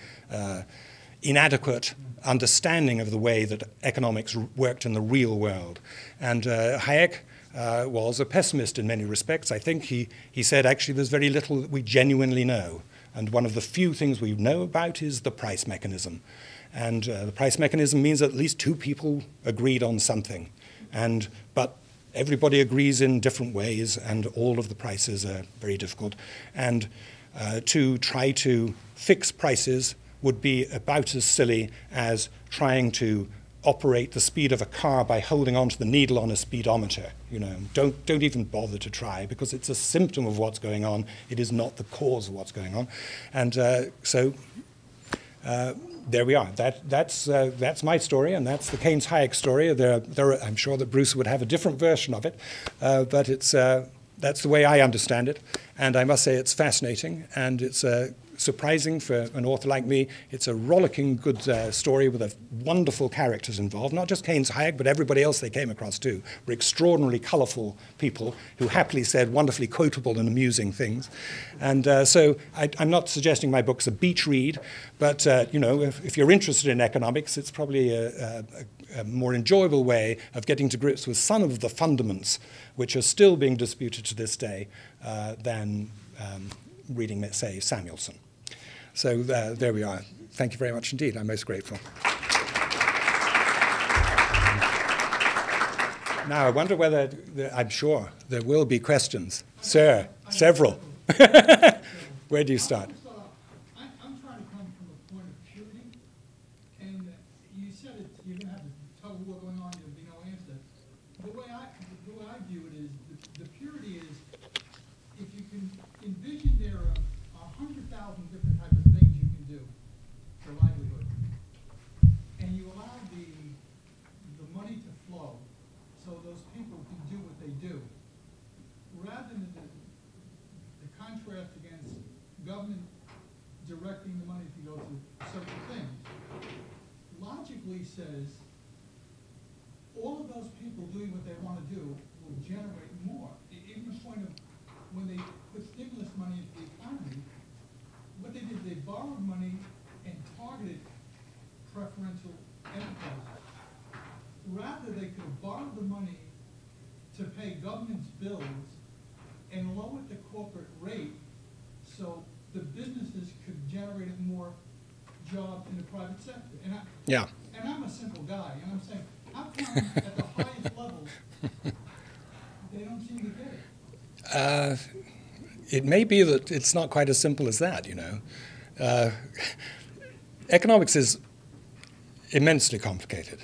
inadequate understanding of the way that economics worked in the real world. And Hayek was a pessimist in many respects. I think he said, actually, there's very little that we genuinely know. And one of the few things we know about is the price mechanism. And the price mechanism means that at least 2 people agreed on something. But everybody agrees in different ways, and all of the prices are very difficult. And to try to fix prices would be about as silly as trying to operate the speed of a car by holding onto the needle on a speedometer. You know, don't even bother to try, because it's a symptom of what's going on. It is not the cause of what's going on. And there we are. That's my story, and that's the Keynes Hayek story. I'm sure that Bruce would have a different version of it, but that's the way I understand it. And I must say it's fascinating, and it's surprising for an author like me. It's a rollicking good story with wonderful characters involved. Not just Keynes Hayek, but everybody else they came across too were extraordinarily colourful people who happily said wonderfully quotable and amusing things. And so I'm not suggesting my book's a beach read, but you know, if you're interested in economics, it's probably a more enjoyable way of getting to grips with some of the fundaments which are still being disputed to this day than reading, let's say, Samuelson. So there we are. Thank you very much indeed. I'm most grateful. Now, I wonder whether, I'm sure there will be questions. Sir, several. Where do you start? I'm trying to come from a point of purity, and you said it, you're going to have a tug of war going on, there'll be no answer. The way I view it is, the purity is, if you can envision there are 100,000 different types of things you can do for livelihood, and you allow the money to flow so those people can do what they do, rather than the contrast against government directing the money to go to certain things, logically says all of those people doing what they want to do will generate more. Even the point of when they put stimulus money into the economy, what they did, they borrowed money and targeted preferential enterprises. Rather, they could have borrowed the money to pay government's bills and lowered the corporate rate so the businesses could generate more jobs in the private sector. And I'm a simple guy, and I'm saying, how come at the highest levels they don't seem to get it? It may be that it's not quite as simple as that, you know. Economics is immensely complicated.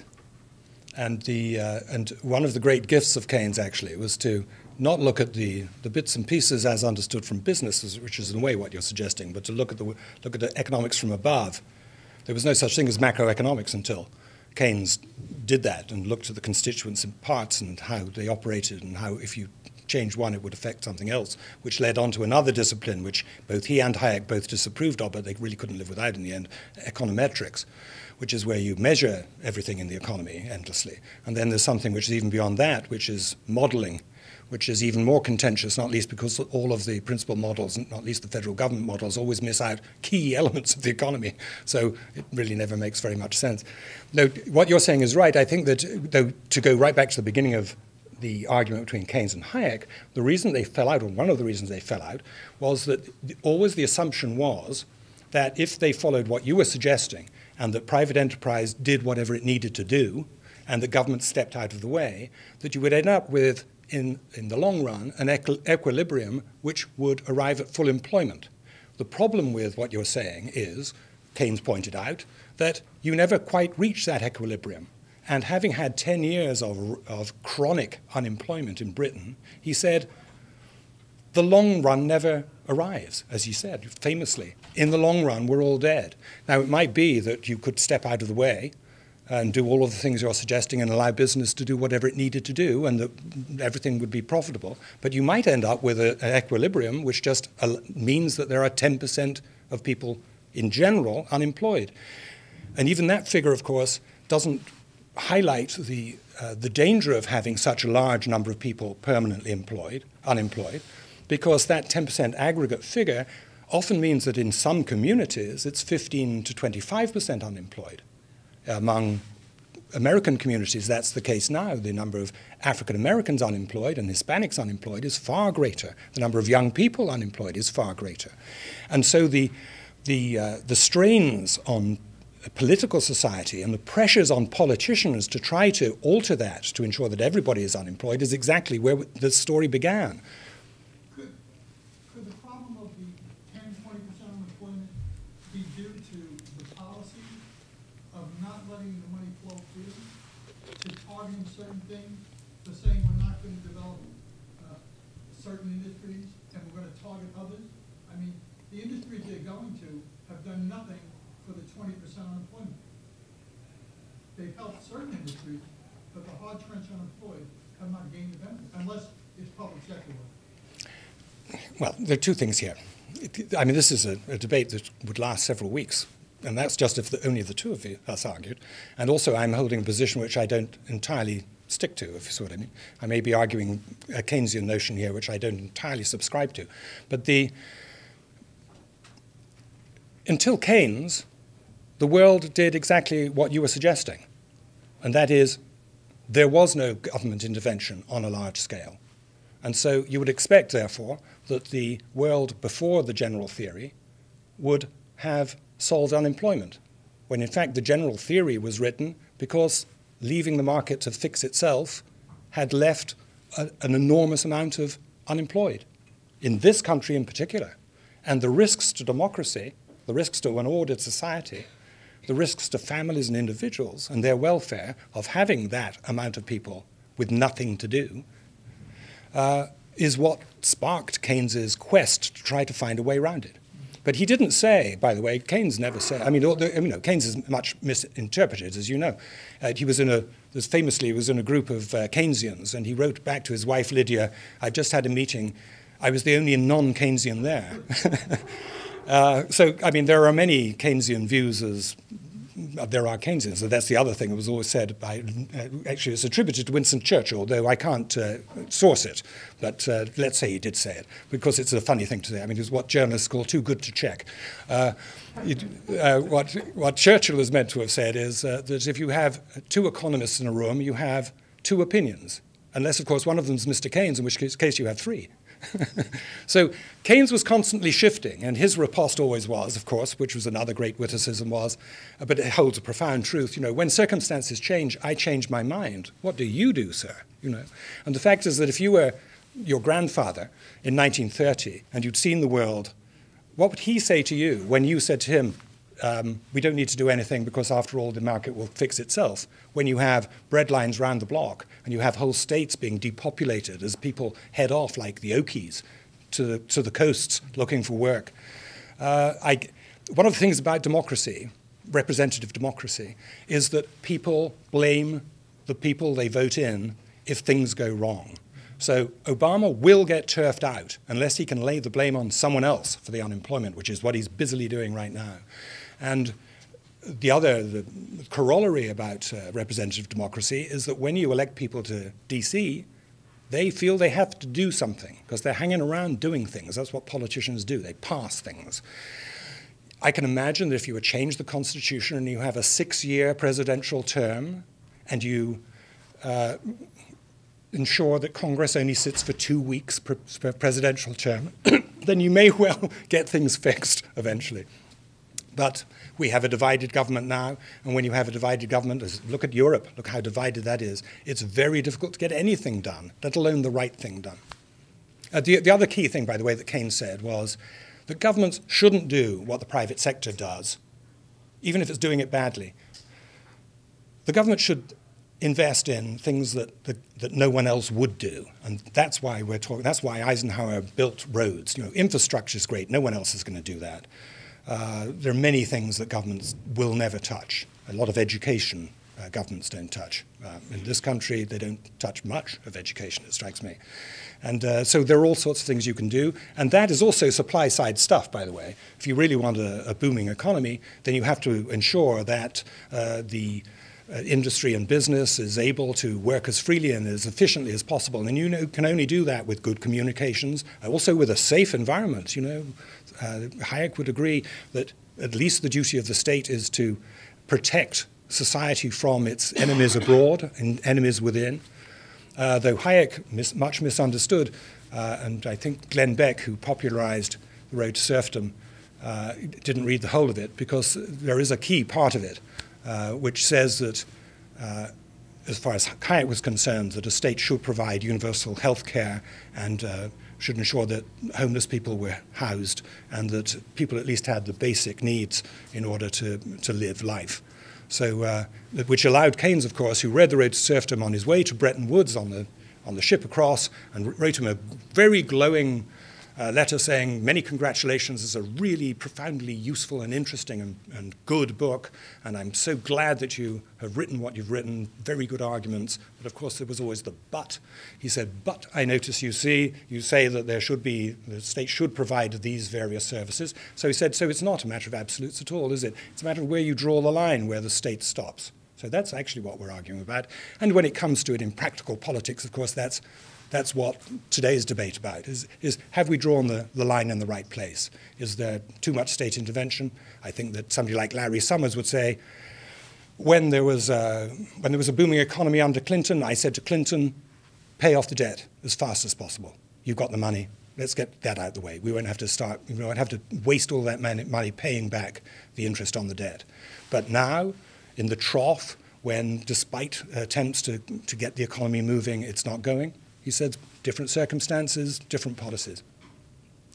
And one of the great gifts of Keynes, actually, was to not look at the bits and pieces as understood from businesses, which is in a way what you're suggesting, but to look at the economics from above. There was no such thing as macroeconomics until Keynes did that and looked at the constituents and parts and how they operated and how if you change one it would affect something else, which led on to another discipline which both he and Hayek both disapproved of, but they really couldn't live without in the end, econometrics, which is where you measure everything in the economy endlessly. And then there's something which is even beyond that, which is modeling, which is even more contentious, not least because all of the principal models, not least the federal government models, always miss out key elements of the economy. So it really never makes very much sense. No, what you're saying is right. I think that, though, to go right back to the beginning of the argument between Keynes and Hayek, the reason they fell out, or one of the reasons they fell out, was that always the assumption was that if they followed what you were suggesting, and that private enterprise did whatever it needed to do, and the government stepped out of the way, that you would end up with, in the long run, an equilibrium which would arrive at full employment. The problem with what you're saying is, Keynes pointed out, that you never quite reach that equilibrium. And having had 10 years of chronic unemployment in Britain, he said, the long run never arrives, as he said, famously. In the long run, we're all dead. Now, it might be that you could step out of the way and do all of the things you're suggesting and allow business to do whatever it needed to do and that everything would be profitable. But you might end up with an equilibrium which just means that there are 10% of people in general unemployed. And even that figure, of course, doesn't highlight the danger of having such a large number of people permanently unemployed, because that 10% aggregate figure often means that in some communities it's 15 to 25% unemployed. Among American communities, that's the case now. The number of African Americans unemployed and Hispanics unemployed is far greater. The number of young people unemployed is far greater. And so the strains on political society and the pressures on politicians to try to alter that, to ensure that everybody is unemployed, is exactly where the story began. Could the problem of the 10-20% unemployment be due to the policy of not letting the money flow through, to targeting certain things, to saying we're not going to develop certain industries and we're going to target others? I mean, the industries they're going to have done nothing for the 20% unemployment. They've helped certain industries, but the hard trench unemployed have not gained the benefit, unless it's public sector work. Well, there are two things here. I mean, this is a debate that would last several weeks. And that's just if only the two of us argued. And also, I'm holding a position which I don't entirely stick to, if you see what I mean. I may be arguing a Keynesian notion here, which I don't entirely subscribe to. But until Keynes, the world did exactly what you were suggesting. And that is, there was no government intervention on a large scale. And so you would expect, therefore, that the world before the general theory would have solved unemployment, when in fact the general theory was written because leaving the market to fix itself had left an enormous amount of unemployed, in this country in particular. And the risks to democracy, the risks to an ordered society, the risks to families and individuals and their welfare of having that amount of people with nothing to do is what sparked Keynes's quest to try to find a way around it. But he didn't say, by the way, Keynes never said, I mean, Keynes is much misinterpreted, as you know. He was in a group of Keynesians, and he wrote back to his wife, Lydia, "I've just had a meeting. I was the only non-Keynesian there." So, I mean, there are many Keynesian views as there are Keynesians. And that's the other thing that was always said by, actually it's attributed to Winston Churchill, though I can't source it. But let's say he did say it, because it's a funny thing to say. I mean, it's what journalists call too good to check. What Churchill is meant to have said is that if you have two economists in a room, you have two opinions. Unless, of course, one of them is Mr. Keynes, in which case you have three. So Keynes was constantly shifting, and his riposte always was, of course, which was another great witticism, was, but it holds a profound truth, when circumstances change, I change my mind. What do you do, sir? And the fact is that if you were your grandfather in 1930 and you'd seen the world, what would he say to you when you said to him, we don't need to do anything because after all the market will fix itself, when you have bread lines round the block and you have whole states being depopulated as people head off like the Okies to the coasts looking for work. One of the things about democracy, representative democracy, is that people blame the people they vote in if things go wrong. So Obama will get turfed out unless he can lay the blame on someone else for the unemployment, which is what he's busily doing right now. And the corollary about representative democracy is that when you elect people to DC, they feel they have to do something because they're hanging around doing things. That's what politicians do. They pass things. I can imagine that if you would change the Constitution and you have a 6-year presidential term and you ensure that Congress only sits for 2 weeks per presidential term, then you may well get things fixed eventually. But we have a divided government now, and when you have a divided government, look at Europe, look how divided that is. It's very difficult to get anything done, let alone the right thing done. The other key thing, by the way, that Keynes said was that governments shouldn't do what the private sector does, even if it's doing it badly. The government should invest in things that no one else would do, and that's why we're talking. That's why Eisenhower built roads. Infrastructure is great. No one else is going to do that. There are many things that governments will never touch. A lot of education governments don't touch. In this country, they don't touch much of education, it strikes me. And so there are all sorts of things you can do. And that is also supply-side stuff, by the way. If you really want a booming economy, then you have to ensure that the industry and business is able to work as freely and as efficiently as possible. And you can only do that with good communications, also with a safe environment. Hayek would agree that at least the duty of the state is to protect society from its enemies abroad and enemies within. Though Hayek, much misunderstood, and I think Glenn Beck, who popularized The Road to Serfdom, didn't read the whole of it, because there is a key part of it which says that, as far as Hayek was concerned, that a state should provide universal health care and should ensure that homeless people were housed and that people at least had the basic needs in order to live life. So, which allowed Keynes, of course, who read The Road to Serfdom on his way to Bretton Woods on the ship across, and wrote him a very glowing letter saying, many congratulations, it's a really profoundly useful and interesting and good book, and I'm so glad that you have written what you've written, very good arguments. But of course there was always the but. He said, but I notice you say that the state should provide these various services. So he said, so it's not a matter of absolutes at all, is it? It's a matter of where you draw the line, where the state stops. So that's actually what we're arguing about. And when it comes to it in practical politics, of course, that's what today's debate about, is have we drawn the line in the right place? Is there too much state intervention? I think that somebody like Larry Summers would say, when there was a booming economy under Clinton, I said to Clinton, pay off the debt as fast as possible. You've got the money. Let's get that out of the way. We won't have to waste all that money paying back the interest on the debt. But now, in the trough, when despite attempts to get the economy moving, it's not going, he said, different circumstances, different policies.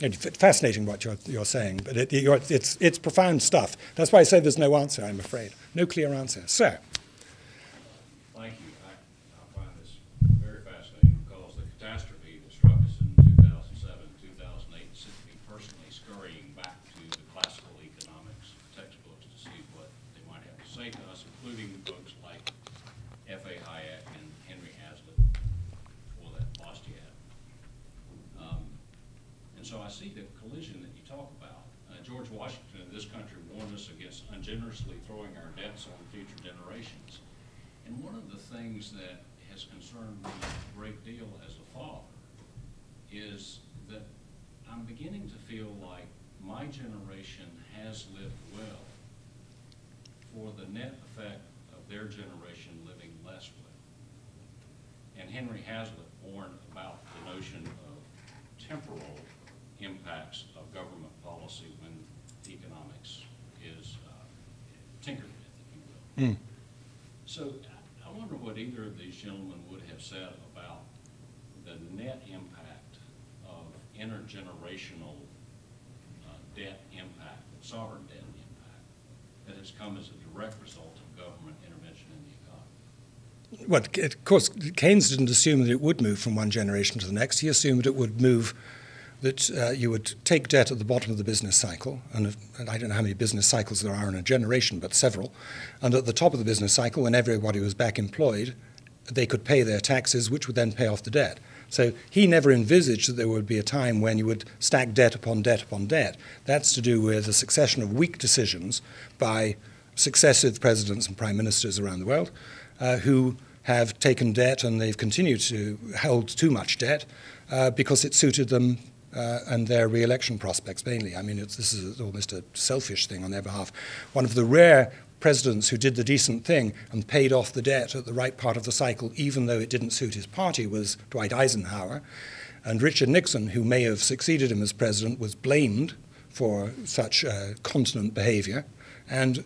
And fascinating what you're saying, but it's profound stuff. That's why I say there's no answer, I'm afraid. No clear answer. Sir. Thank you. I find this very fascinating because the catastrophe that struck us in 2007, 2008 sent me personally scurrying back to the classical economics textbooks to see what they might have to say to us, including books like F.A. Hayek and Henry Hazlitt, for that Bastiat. And so I see the collision that you talk about. George Washington in this country warned us against ungenerously throwing our debts on future generations. And one of the things that has concerned me a great deal as a father is that I'm beginning to feel like my generation has lived well for the net effect of their generation living less well. And Henry Hazlitt warned about the notion of temporal impacts of government policy when economics is tinkered with, if you will. So I wonder what either of these gentlemen would have said about the net impact of intergenerational debt impact, sovereign debt impact, that has come as a direct result of government intervention in the economy. Well, of course, Keynes didn't assume that it would move from one generation to the next. He assumed it would move, that you would take debt at the bottom of the business cycle, and I don't know how many business cycles there are in a generation, but several, and at the top of the business cycle, when everybody was back employed, they could pay their taxes, which would then pay off the debt. So he never envisaged that there would be a time when you would stack debt upon debt upon debt. That's to do with a succession of weak decisions by successive presidents and prime ministers around the world who have taken debt, and they've continued to hold too much debt because it suited them and their re-election prospects mainly. I mean, this is almost a selfish thing on their behalf. One of the rare presidents who did the decent thing and paid off the debt at the right part of the cycle, even though it didn't suit his party, was Dwight Eisenhower. And Richard Nixon, who may have succeeded him as president, was blamed for such continent behavior and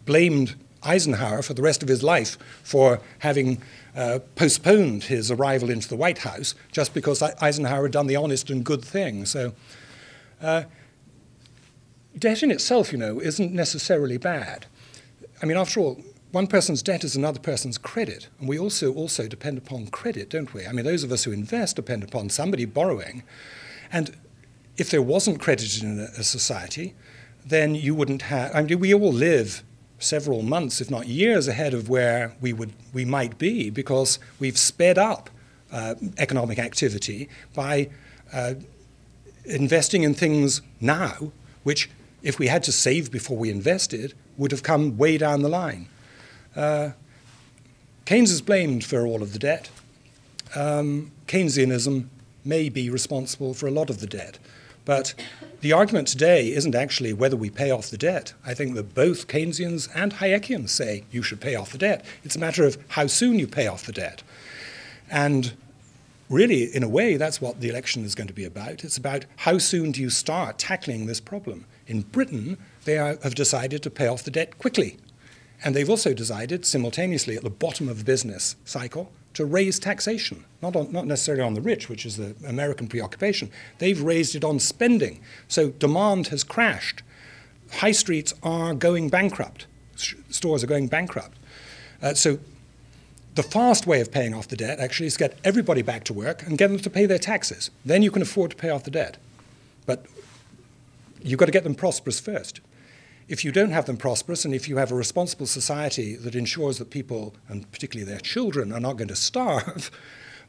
blamed Eisenhower for the rest of his life for having postponed his arrival into the White House just because Eisenhower had done the honest and good thing. So debt in itself, isn't necessarily bad. I mean, after all, one person's debt is another person's credit, and we also depend upon credit, don't we? I mean, those of us who invest depend upon somebody borrowing, and if there wasn't credit in a society, then you wouldn't have. I mean, we all live several months, if not years, ahead of where we might be, because we've sped up economic activity by investing in things now, which, if we had to save before we invested, would have come way down the line. Keynes is blamed for all of the debt. Keynesianism may be responsible for a lot of the debt. But the argument today isn't actually whether we pay off the debt. I think that both Keynesians and Hayekians say you should pay off the debt. It's a matter of how soon you pay off the debt. And really, in a way, that's what the election is going to be about. It's about how soon do you start tackling this problem. In Britain, they have decided to pay off the debt quickly. And they've also decided, simultaneously, at the bottom of the business cycle, to raise taxation, not necessarily on the rich, which is the American preoccupation. They've raised it on spending. So demand has crashed. High streets are going bankrupt. Stores are going bankrupt. So the fast way of paying off the debt actually is to get everybody back to work and get them to pay their taxes. Then you can afford to pay off the debt. But you've got to get them prosperous first. If you don't have them prosperous, and if you have a responsible society that ensures that people, and particularly their children, are not going to starve,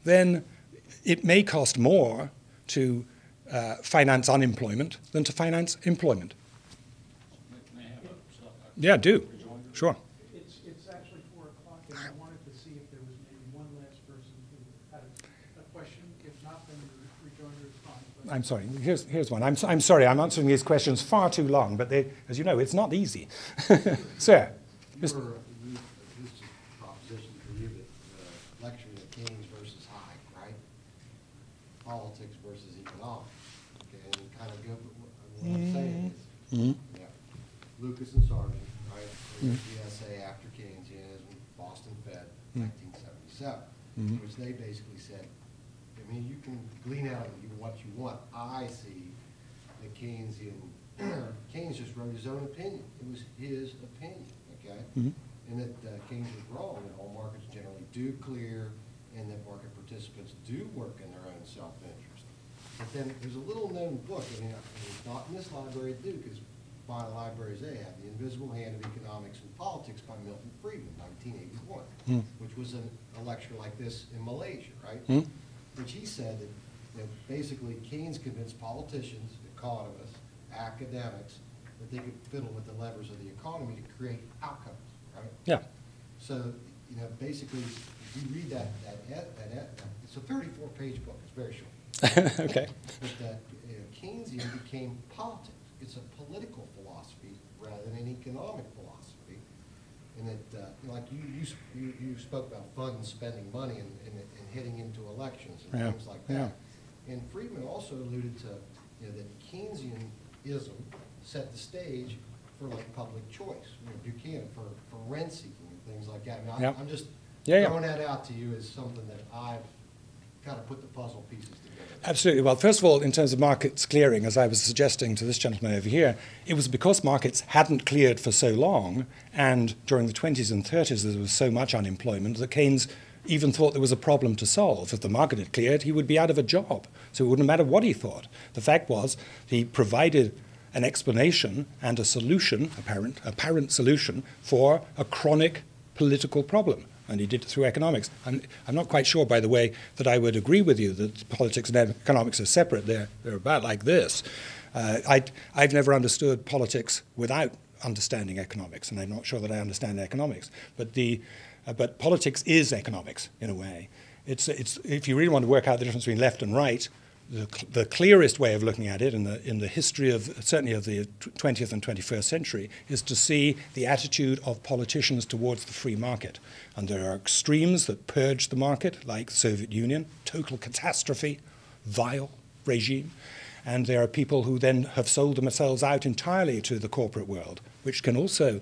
then it may cost more to finance unemployment than to finance employment. May I have a Yeah, do. rejoinder? Sure. It's actually 4 o'clock, and I wanted to see if there was maybe one last person who had a question. If not, then your rejoinder is fine. But I'm sorry. Here's one. I'm sorry. I'm answering these questions far too long, but they, as you know, it's not easy. Sir. This is a proposition for you that the lecture of Keynes versus Hayek, right? Politics versus economics. Okay, and you kind of go, what I'm saying is, yeah, Lucas and Sargent, right? The essay after Keynesianism, Boston Fed, 1977, which they basically said, I mean, you can glean out of it what you want. I see the Keynesian, Keynes just wrote his own opinion. It was his opinion, okay? And that Keynes was wrong, and all markets generally do clear, and that market participants do work in their own self-interest. But then there's a little known book, I mean, it's not in this library at Duke, it's by the libraries they have, The Invisible Hand of Economics and Politics by Milton Friedman, 1981, which was a lecture like this in Malaysia, right? Which he said that, basically Keynes convinced politicians, economists, academics, that they could fiddle with the levers of the economy to create outcomes, right? Yeah. So, basically, if you read that it's a 34-page book. It's very short. Okay. But that Keynesian became politics. It's a political philosophy rather than an economic philosophy. And that, like you spoke about funds spending money and heading into elections and things like that. And Friedman also alluded to, that Keynesianism set the stage for like public choice. Buchanan for rent seeking and things like that. I mean, I'm just throwing that out to you as something that I've kind of put the puzzle pieces together. Absolutely. Well, first of all, in terms of markets clearing, as I was suggesting to this gentleman over here, it was because markets hadn't cleared for so long, and during the 20s and 30s there was so much unemployment that Keynes even thought there was a problem to solve. If the market had cleared, he would be out of a job. So it wouldn't matter what he thought. The fact was, he provided an explanation and a solution, apparent solution, for a chronic political problem. And he did it through economics. I'm not quite sure, by the way, that I would agree with you that politics and economics are separate. They're about like this. I've never understood politics without understanding economics, and I'm not sure that I understand economics. But politics is economics, in a way. It's if you really want to work out the difference between left and right, the clearest way of looking at it in the history of, certainly of the 20th and 21st century, is to see the attitude of politicians towards the free market. And there are extremes that purge the market, like the Soviet Union, total catastrophe, vile regime. And there are people who then have sold themselves out entirely to the corporate world, which can also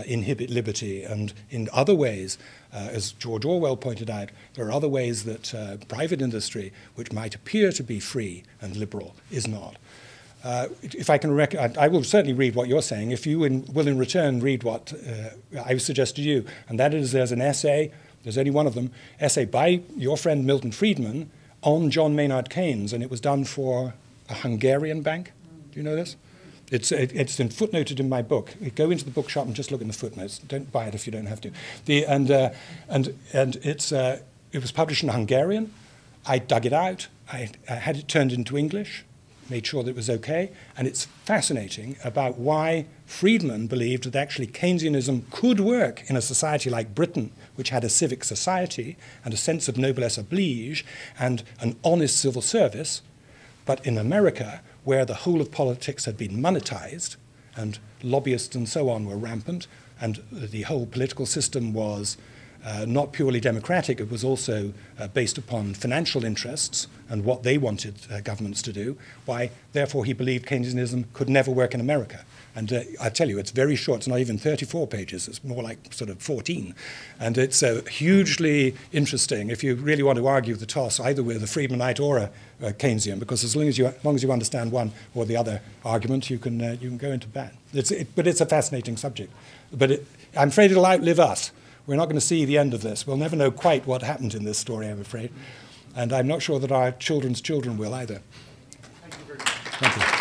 inhibit liberty. And in other ways, as George Orwell pointed out, there are other ways that private industry, which might appear to be free and liberal, is not. If I can, I will certainly read what you're saying. If you will in return read what I suggest to you, and that is there's an essay, there's only one of them, essay by your friend Milton Friedman on John Maynard Keynes, and it was done for a Hungarian bank. Do you know this? It's footnoted in my book. Go into the bookshop and just look in the footnotes. Don't buy it if you don't have to. It was published in Hungarian. I dug it out. I had it turned into English, made sure that it was okay. And it's fascinating about why Friedman believed that actually Keynesianism could work in a society like Britain, which had a civic society and a sense of noblesse oblige and an honest civil service, but in America, where the whole of politics had been monetized and lobbyists and so on were rampant, and the whole political system was not purely democratic, it was also based upon financial interests and what they wanted governments to do, why, therefore, he believed Keynesianism could never work in America. And I tell you, it's very short. It's not even 34 pages. It's more like sort of 14. And it's hugely interesting if you really want to argue the toss, either with a Friedmanite or a Keynesian, because as long as you understand one or the other argument, you can go into bat. But it's a fascinating subject. But I'm afraid it'll outlive us. We're not going to see the end of this. We'll never know quite what happened in this story, I'm afraid. And I'm not sure that our children's children will either. thank you very much. Thank you.